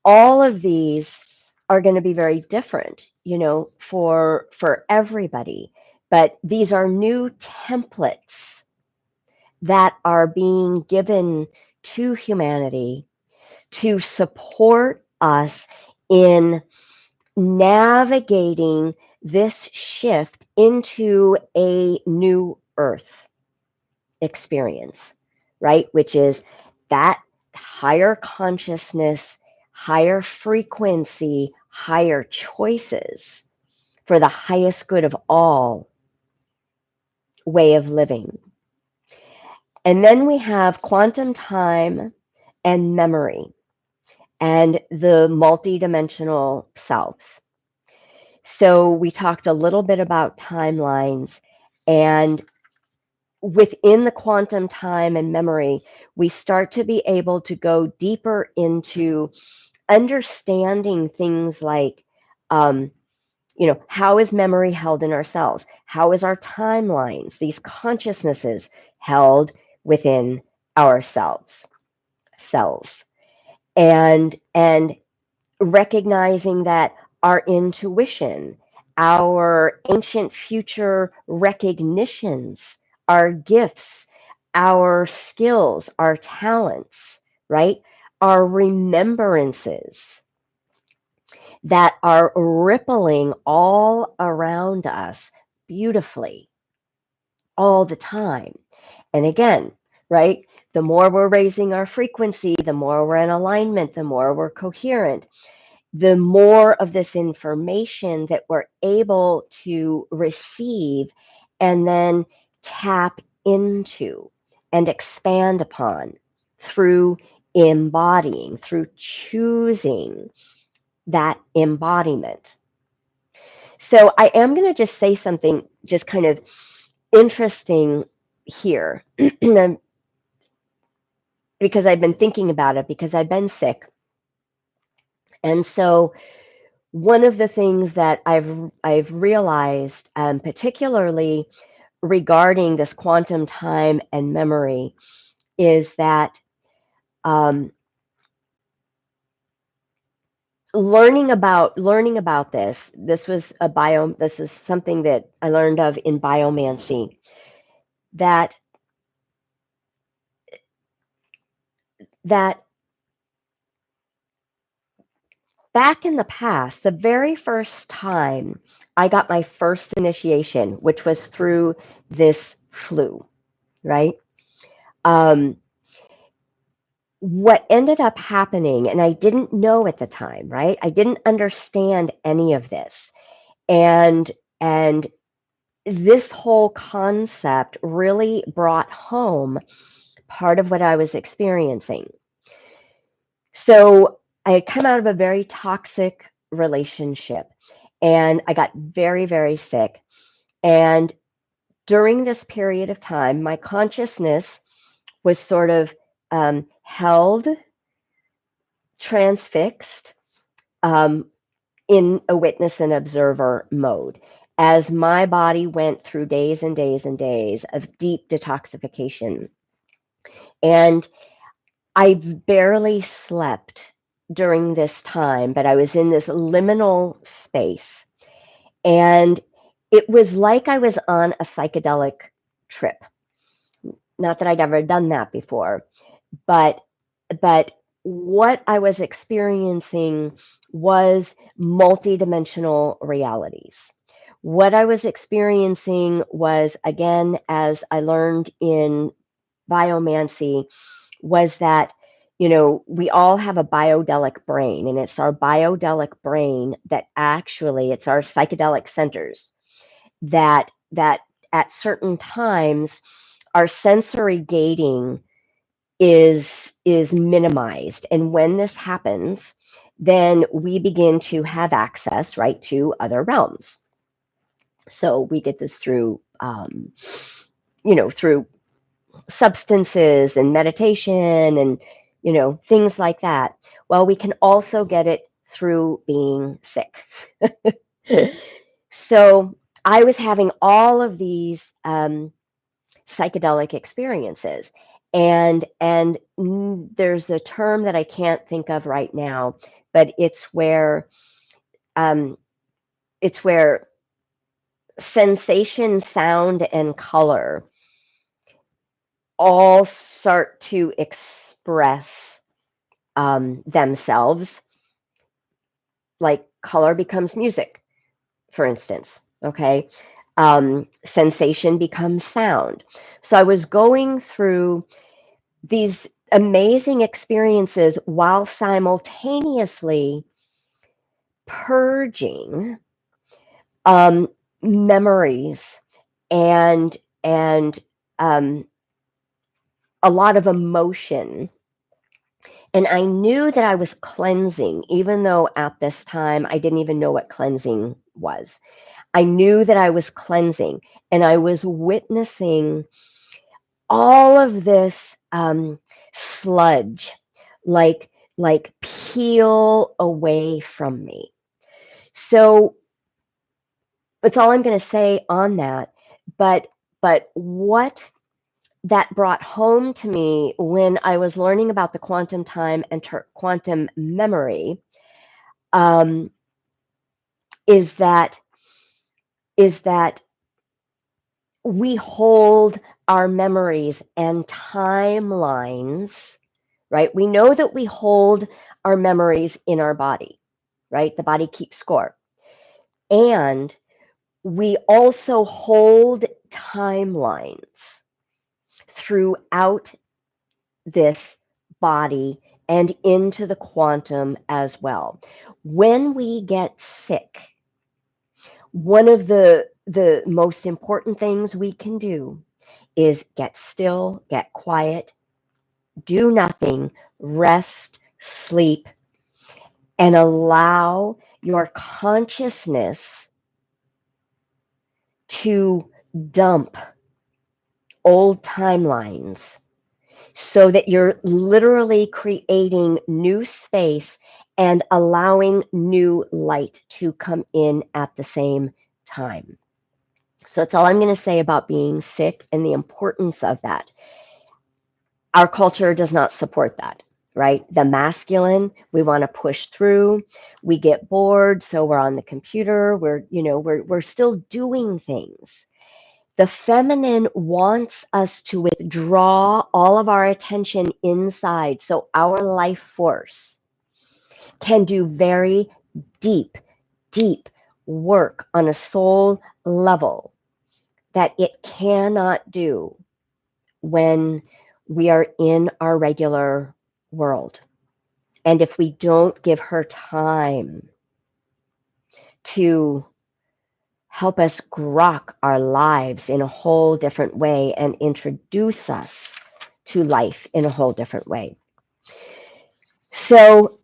[SPEAKER 1] all of these are going to be very different, for everybody. But these are new templates that are being given to humanity to support us in navigating this shift into a new earth experience, right? Which is that higher consciousness, higher frequency, higher choices for the highest good of all way of living. And then we have quantum time and memory and the multidimensional selves. So we talked a little bit about timelines, and within the quantum time and memory, we start to be able to go deeper into understanding things like, how is memory held in our cells? How is our timelines, these consciousnesses, held within ourselves, cells? And recognizing that our intuition, our ancient future recognitions, our gifts, our skills, our talents, right? Our remembrances that are rippling all around us beautifully all the time. And again, right? The more we're raising our frequency, the more we're in alignment, the more we're coherent, the more of this information that we're able to receive and then tap into and expand upon through embodying, through choosing that embodiment. So I am going to just say something just kind of interesting here because I've been thinking about it because I've been sick. And so one of the things that I've realized, particularly regarding this quantum time and memory, is that um, learning about this was this is something that I learned of in biomancy, that that back in the past, the very first time I got my first initiation, which was through this flu, right? Um, what ended up happening, and I didn't know at the time, right? I didn't understand any of this. And this whole concept really brought home part of what I was experiencing. So I had come out of a very toxic relationship and I got very, very sick. And during this period of time, my consciousness was sort of held, transfixed in a witness and observer mode as my body went through days and days and days of deep detoxification. And I barely slept during this time, but I was in this liminal space. And it was like I was on a psychedelic trip. Not that I'd ever done that before, but what I was experiencing was multidimensional realities. What I was experiencing was, again, as I learned in biomancy, was that, you know, we all have a biodelic brain, and it's our biodelic brain that actually, it's our psychedelic centers that at certain times our sensory gating is minimized. And when this happens, then we begin to have access, right, to other realms. So we get this through, through substances and meditation and, things like that. Well, we can also get it through being sick. So I was having all of these psychedelic experiences. And there's a term that I can't think of right now, but um, it's where sensation, sound, and color all start to express themselves. Like color becomes music, for instance. Okay, sensation becomes sound. So I was going through these amazing experiences while simultaneously purging memories and a lot of emotion. And I knew that I was cleansing, even though at this time I didn't even know what cleansing was. I knew that I was cleansing, and I was witnessing all of this sludge, like peel away from me. So that's all I'm going to say on that. But what that brought home to me when I was learning about the quantum time and quantum memory um, is that we hold our memories and timelines, right? We know that we hold our memories in our body, right? The body keeps score. And we also hold timelines throughout this body and into the quantum as well. When we get sick, one of the most important things we can do is get still, get quiet, do nothing, rest, sleep, and allow your consciousness to dump old timelines so that you're literally creating new space and allowing new light to come in at the same time. So that's all I'm going to say about being sick and the importance of that. Our culture does not support that, right? The masculine, we want to push through. We get bored, so we're on the computer. We're still doing things. The feminine wants us to withdraw all of our attention inside so our life force can do very deep, deep work on a soul level that it cannot do when we are in our regular world. And if we don't give her time to help us grok our lives in a whole different way and introduce us to life in a whole different way. So,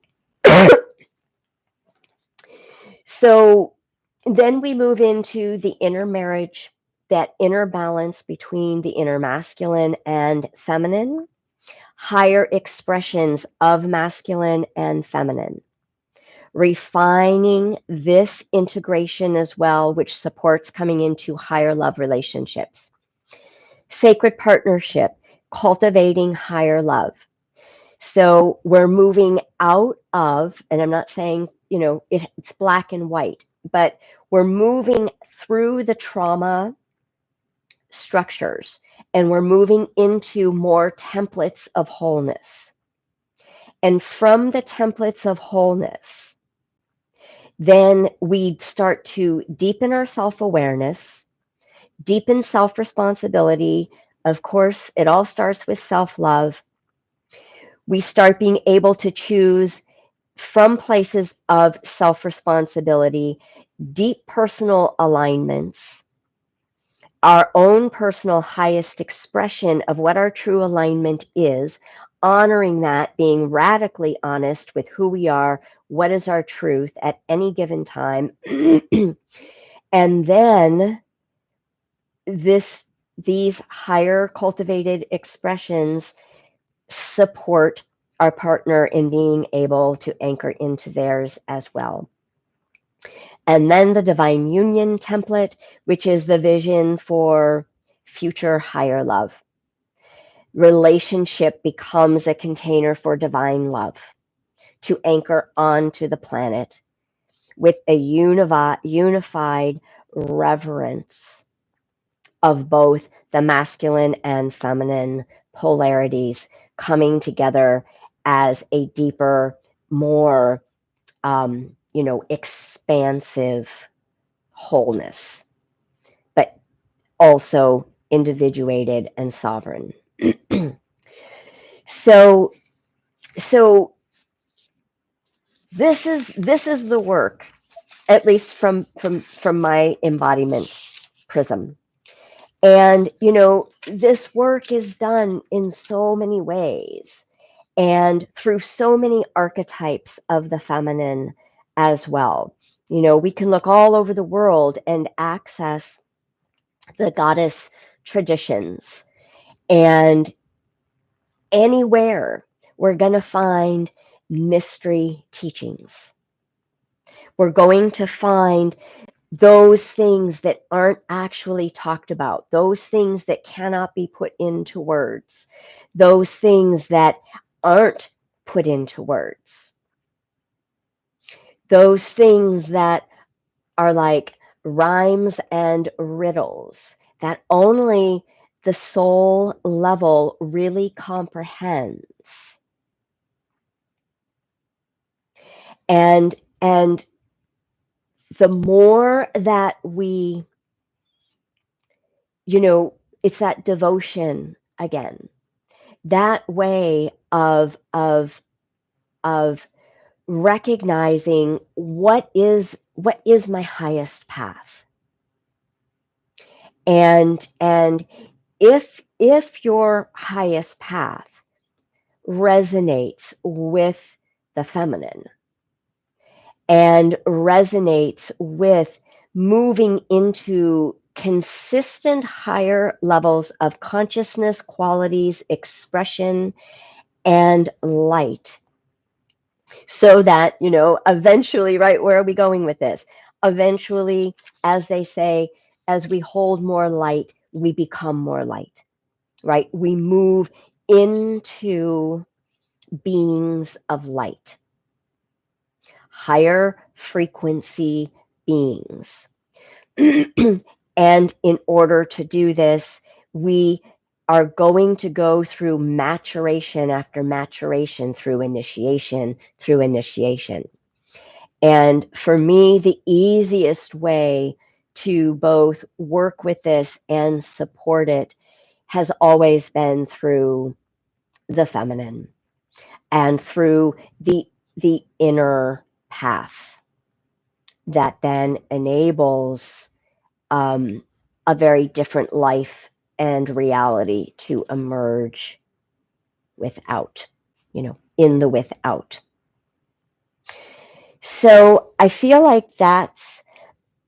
[SPEAKER 1] so then we move into the inner marriage, that inner balance between the inner masculine and feminine, higher expressions of masculine and feminine. Refining this integration as well, which supports coming into higher love relationships. Sacred partnership, cultivating higher love. So we're moving out of, and I'm not saying, it's black and white, but we're moving through the trauma structures and we're moving into more templates of wholeness. And from the templates of wholeness, then we start to deepen our self-awareness, deepen self-responsibility. Of course, it all starts with self-love. We start being able to choose from places of self-responsibility, deep personal alignments, our own personal highest expression of what our true alignment is, honoring that, being radically honest with who we are, what is our truth at any given time. And then these higher cultivated expressions support our partner in being able to anchor into theirs as well. And then the divine union template, which is the vision for future higher love. Relationship becomes a container for divine love to anchor onto the planet with a unified reverence of both the masculine and feminine polarities coming together as a deeper, more, expansive wholeness, but also individuated and sovereign. So this is the work, at least from my embodiment prism. And, this work is done in so many ways and through so many archetypes of the feminine as well. We can look all over the world and access the goddess traditions. And anywhere we're going to find mystery teachings. We're going to find those things that aren't actually talked about, those things that cannot be put into words, those things that aren't put into words, those things that are like rhymes and riddles that only the soul level really comprehends. And the more that we, it's that devotion again, that way of recognizing what is my highest path. And if your highest path resonates with the feminine and resonates with moving into consistent higher levels of consciousness, qualities, expression, and light. So that, eventually, right, where are we going with this? Eventually, as they say, as we hold more light, we become more light, right? We move into beings of light, higher frequency beings. And in order to do this, we are going to go through maturation after maturation, through initiation. And for me, the easiest way to both work with this and support it has always been through the feminine and through the inner path that then enables a very different life and reality to emerge without, in the without. So I feel like that's,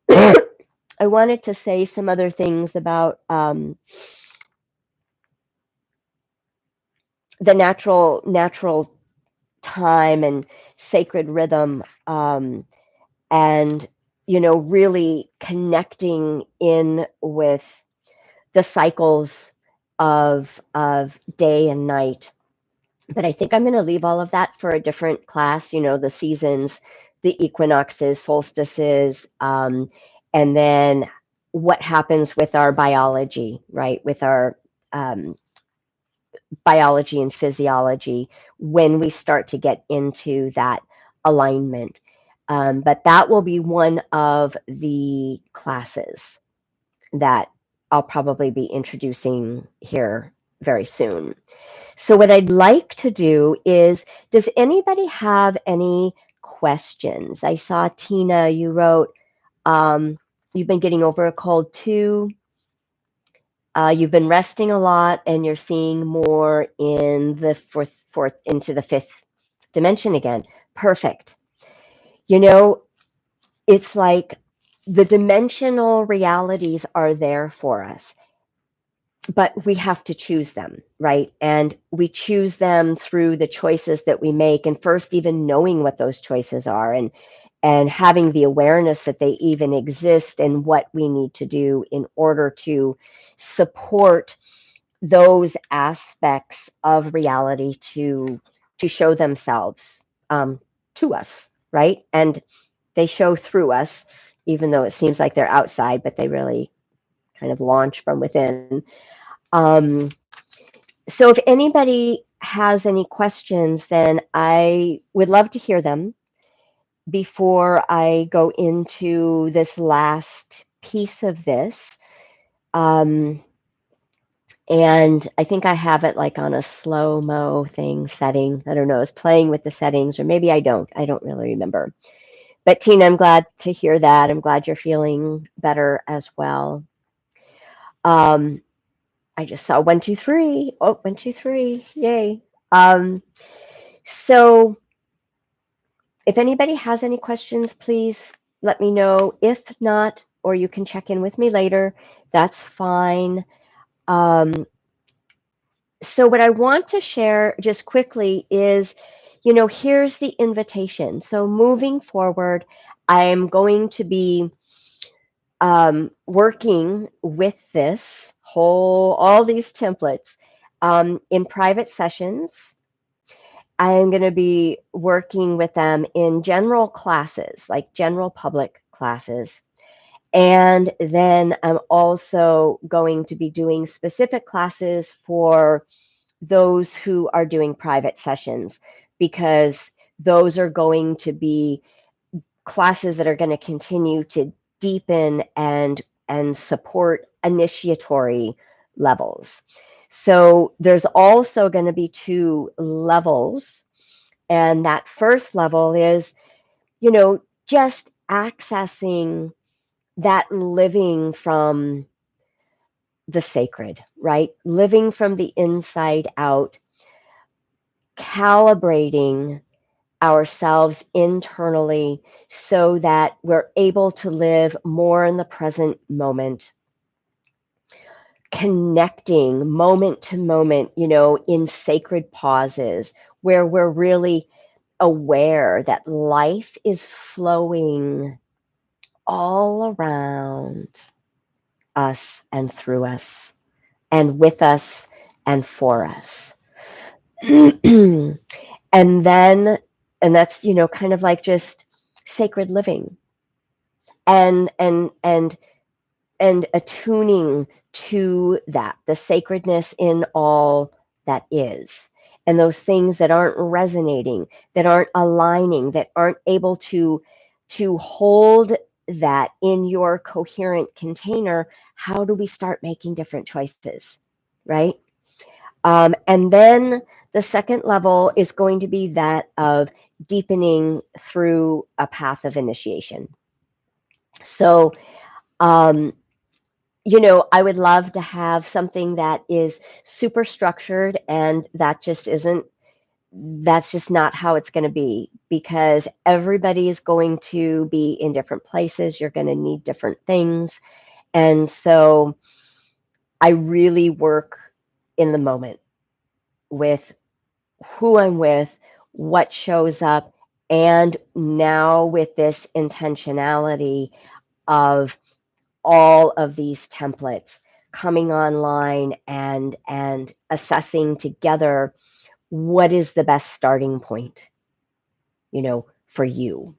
[SPEAKER 1] I wanted to say some other things about the natural time and sacred rhythm, and really connecting in with the cycles of day and night. But I think I'm going to leave all of that for a different class, the seasons, the equinoxes, solstices, and then what happens with our biology, right? With our biology and physiology when we start to get into that alignment. But that will be one of the classes that I'll probably be introducing here very soon. So what I'd like to do is, does anybody have any questions? I saw Tina, you wrote, you've been getting over a cold too. You've been resting a lot and you're seeing more in the fourth into the fifth dimension again. Perfect. It's like the dimensional realities are there for us, but we have to choose them, right? And we choose them through the choices that we make, and first even knowing what those choices are, and having the awareness that they even exist and what we need to do in order to support those aspects of reality to show themselves to us, right? And they show through us, even though it seems like they're outside, but they really kind of launch from within. Um, so if anybody has any questions, then I would love to hear them before I go into this last piece of this. And I think I have it like on a slow-mo thing setting. I don't know, it's playing with the settings, or maybe I don't. I don't really remember. But Tina, I'm glad to hear that. I'm glad you're feeling better as well. I just saw 1, 2, 3. Oh, 1, 2, 3. Yay. So if anybody has any questions, please let me know. If not, or you can check in with me later, that's fine. So what I want to share just quickly is, here's the invitation. So moving forward, I'm going to be working with all these templates in private sessions. I'm going to be working with them in general classes, like general public classes. And then I'm also going to be doing specific classes for those who are doing private sessions, because those are going to be classes that are going to continue to deepen and support initiatory levels. So there's also going to be 2 levels. And that first level is, just accessing that living from the sacred, right? Living from the inside out, calibrating ourselves internally so that we're able to live more in the present moment, connecting moment to moment, you know, in sacred pauses where we're really aware that life is flowing all around us and through us and with us and for us. And then, and that's, you know, kind of like just sacred living and and attuning to that, the sacredness in all that is. And those things that aren't resonating, that aren't aligning, that aren't able to hold that in your coherent container, how do we start making different choices, right? And then the second level is going to be that of deepening through a path of initiation. So, you know, I would love to have something that is super structured, and that just isn't, that's just not how it's going to be, because everybody is going to be in different places. You're going to need different things. And so I really work in the moment with who I'm with, what shows up, and now with this intentionality of all of these templates coming online and assessing together what is the best starting point, you know, for you,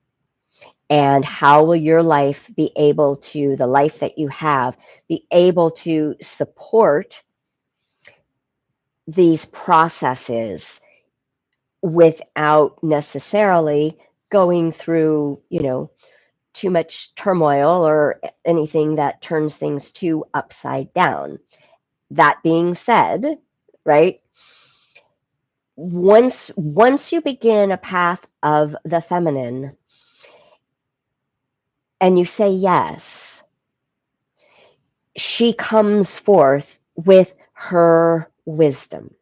[SPEAKER 1] and how will your life be able to, the life that you have, be able to support these processes without necessarily going through, you know, too much turmoil or anything that turns things too upside down. That being said, right, once you begin a path of the feminine and you say yes, she comes forth with her wisdom.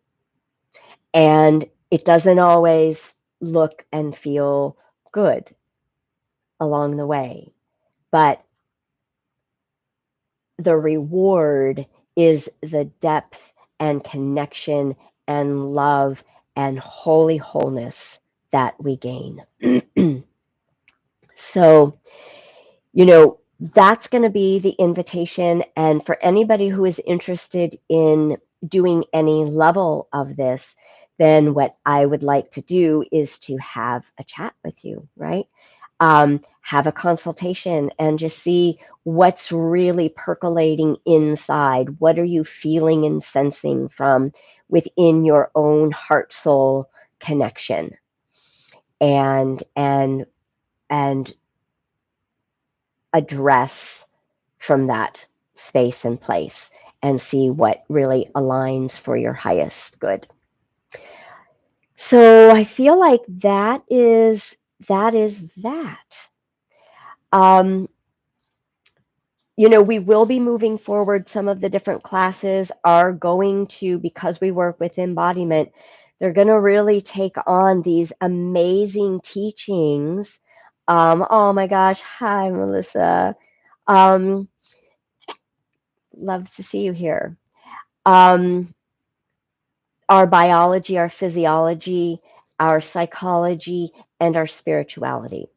[SPEAKER 1] And it doesn't always look and feel good along the way, but the reward is the depth and connection and love and holy wholeness that we gain. So, you know, that's going to be the invitation. And for anybody who is interested in doing any level of this, then what I would like to do is to have a chat with you, right? Have a consultation and just see what's really percolating inside. What are you feeling and sensing from within your own heart soul connection? And address from that space and place and see what really aligns for your highest good. So I feel like that is that. You know, we will be moving forward. Some of the different classes are going to, because we work with embodiment, they're going to really take on these amazing teachings. Oh my gosh. Hi, Melissa. Um, love to see you here. Um, our biology, our physiology, our psychology, and our spirituality,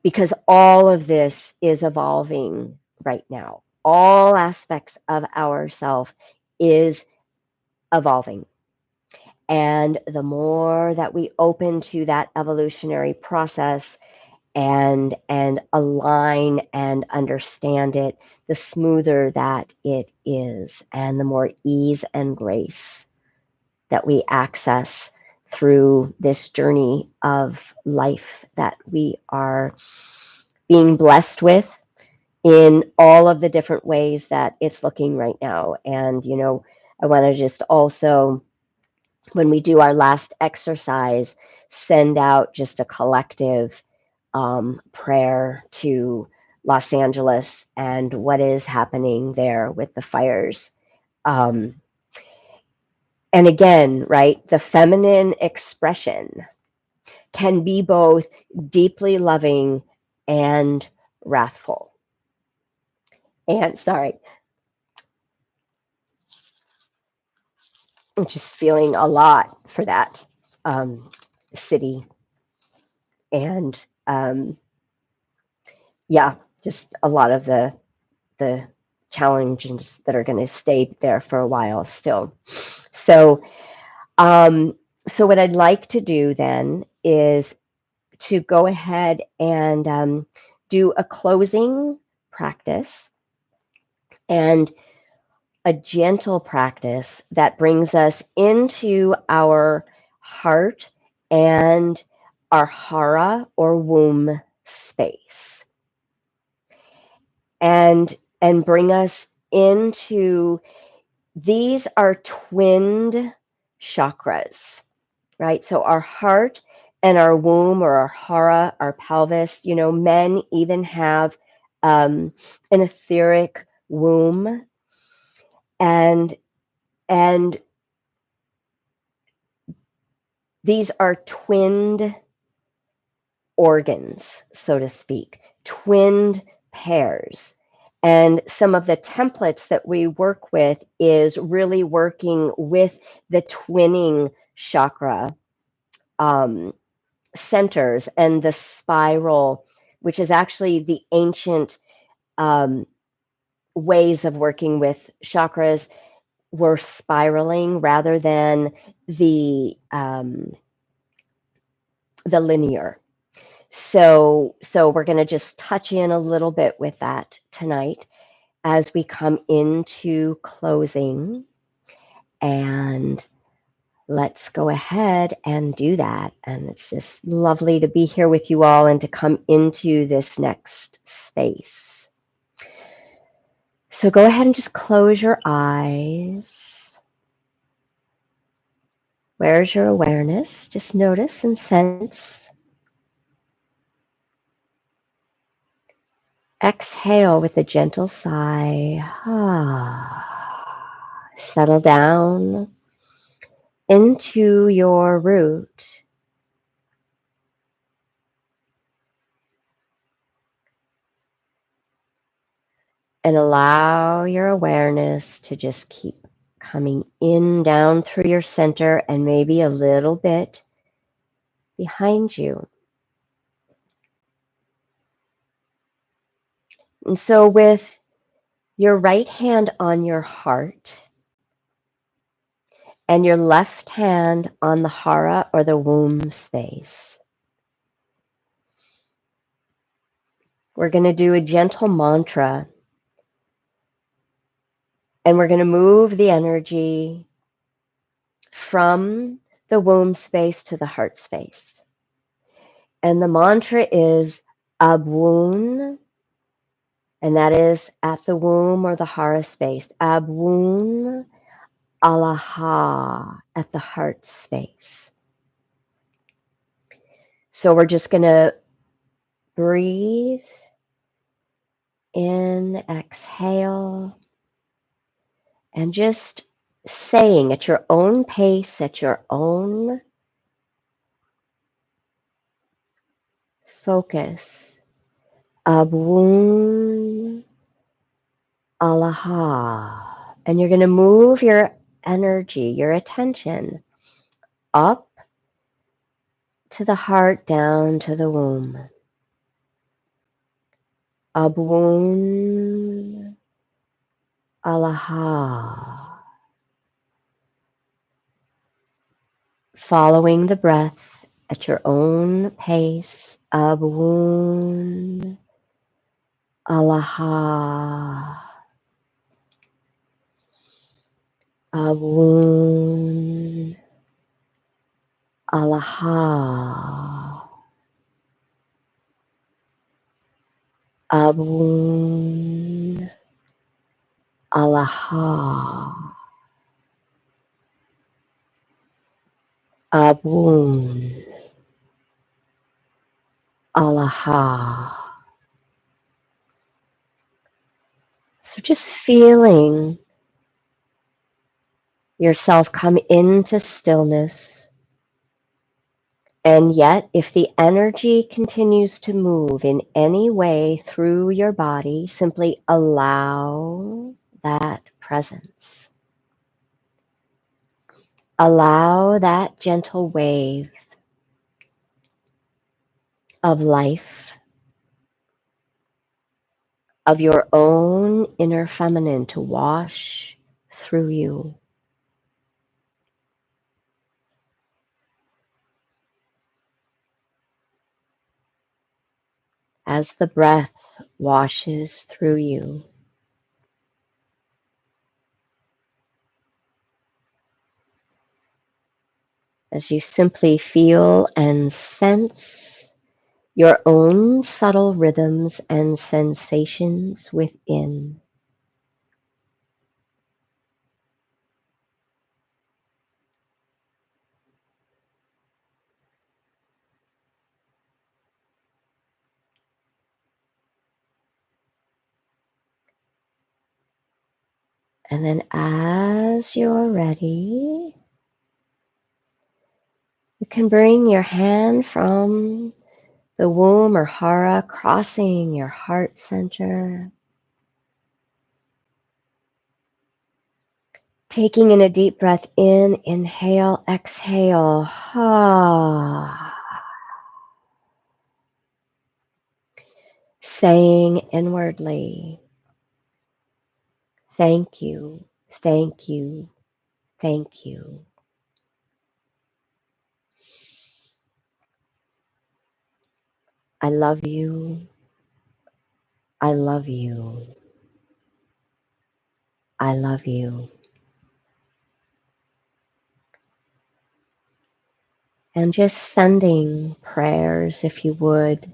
[SPEAKER 1] because all of this is evolving right now. All aspects of ourself is evolving. And the more that we open to that evolutionary process and align and understand it, the smoother that it is, and the more ease and grace that we access through this journey of life that we are being blessed with in all of the different ways that it's looking right now. And, you know, I want to just also, when we do our last exercise, send out just a collective prayer to Los Angeles and what is happening there with the fires. And again, right, the feminine expression can be both deeply loving and wrathful. And sorry, just feeling a lot for that city. And yeah, just a lot of the challenges that are going to stay there for a while still. So, so what I'd like to do then is to go ahead and do a closing practice and a gentle practice that brings us into our heart and our hara or womb space, and bring us into, these are twinned chakras, right? So our heart and our womb, or our hara, our pelvis, you know, men even have an etheric womb, and these are twinned organs, so to speak, twinned pairs. And some of the templates that we work with is really working with the twinning chakra centers and the spiral, which is actually the ancient ways of working with chakras, were spiraling rather than the linear. So we're going to just touch in a little bit with that tonight as we come into closing, and let's go ahead and do that. And it's just lovely to be here with you all and to come into this next space. So go ahead and just close your eyes. Where's your awareness? Just notice and sense. Exhale with a gentle sigh. Settle down into your root. And allow your awareness to just keep coming in, down through your center, and maybe a little bit behind you. And so with your right hand on your heart and your left hand on the hara or the womb space, we're going to do a gentle mantra, and we're going to move the energy from the womb space to the heart space. And the mantra is Abwoon, and that is at the womb or the hara space. Abwoon Alaha at the heart space. So we're just going to breathe in, exhale, and just saying at your own pace, at your own focus, Abwoon Alaha. And you're going to move your energy, your attention up to the heart, down to the womb. Abwoon Alaha. Following the breath at your own pace. Abwoon Alaha. Abwoon Alaha. Abwoon Alaha. Abwoon Alaha. So just feeling yourself come into stillness. And yet, if the energy continues to move in any way through your body, simply allow that presence. Allow that gentle wave of life, of your own inner feminine to wash through you. As the breath washes through you, as you simply feel and sense your own subtle rhythms and sensations within. And then as you're ready, you can bring your hand from the womb or hara, crossing your heart center. Taking in a deep breath in, inhale, exhale. Saying inwardly, thank you, thank you, thank you. I love you. I love you. I love you. And just sending prayers, if you would,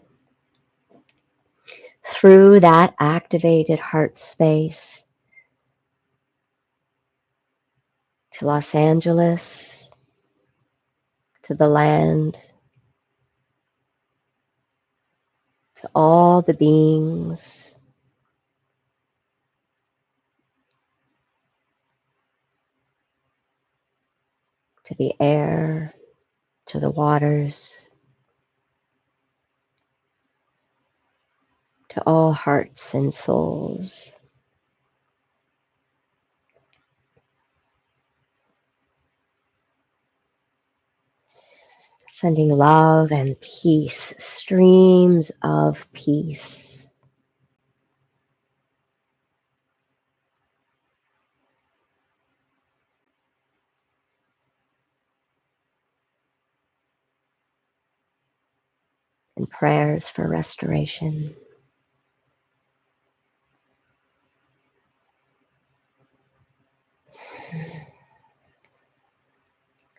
[SPEAKER 1] through that activated heart space to Los Angeles, to the land, to all the beings, to the air, to the waters, to all hearts and souls. Sending love and peace, streams of peace. And prayers for restoration.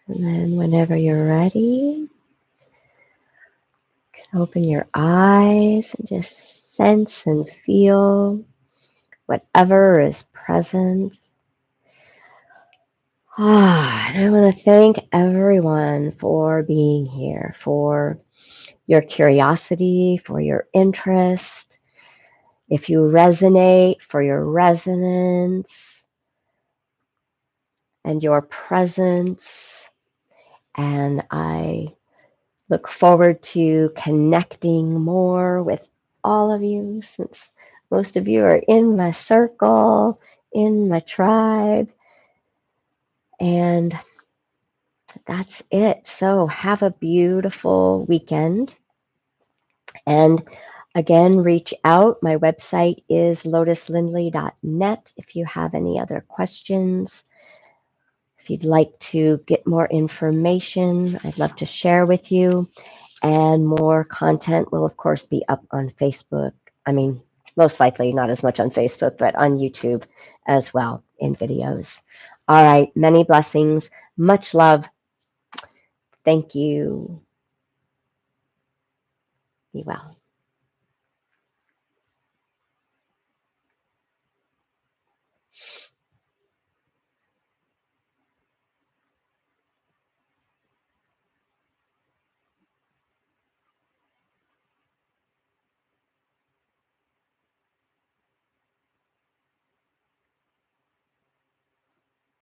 [SPEAKER 1] And then whenever you're ready, you can open your eyes and just sense and feel whatever is present. And I want to thank everyone for being here, for your curiosity, for your interest. If you resonate, for your resonance and your presence. And I look forward to connecting more with all of you, since most of you are in my circle, in my tribe. And that's it. So have a beautiful weekend. And again, reach out. My website is lotuslindley.net if you have any other questions. If you'd like to get more information, I'd love to share with you. And more content will, of course, be up on Facebook. I mean, most likely not as much on Facebook, but on YouTube as well in videos. All right. Many blessings. Much love. Thank you. Be well.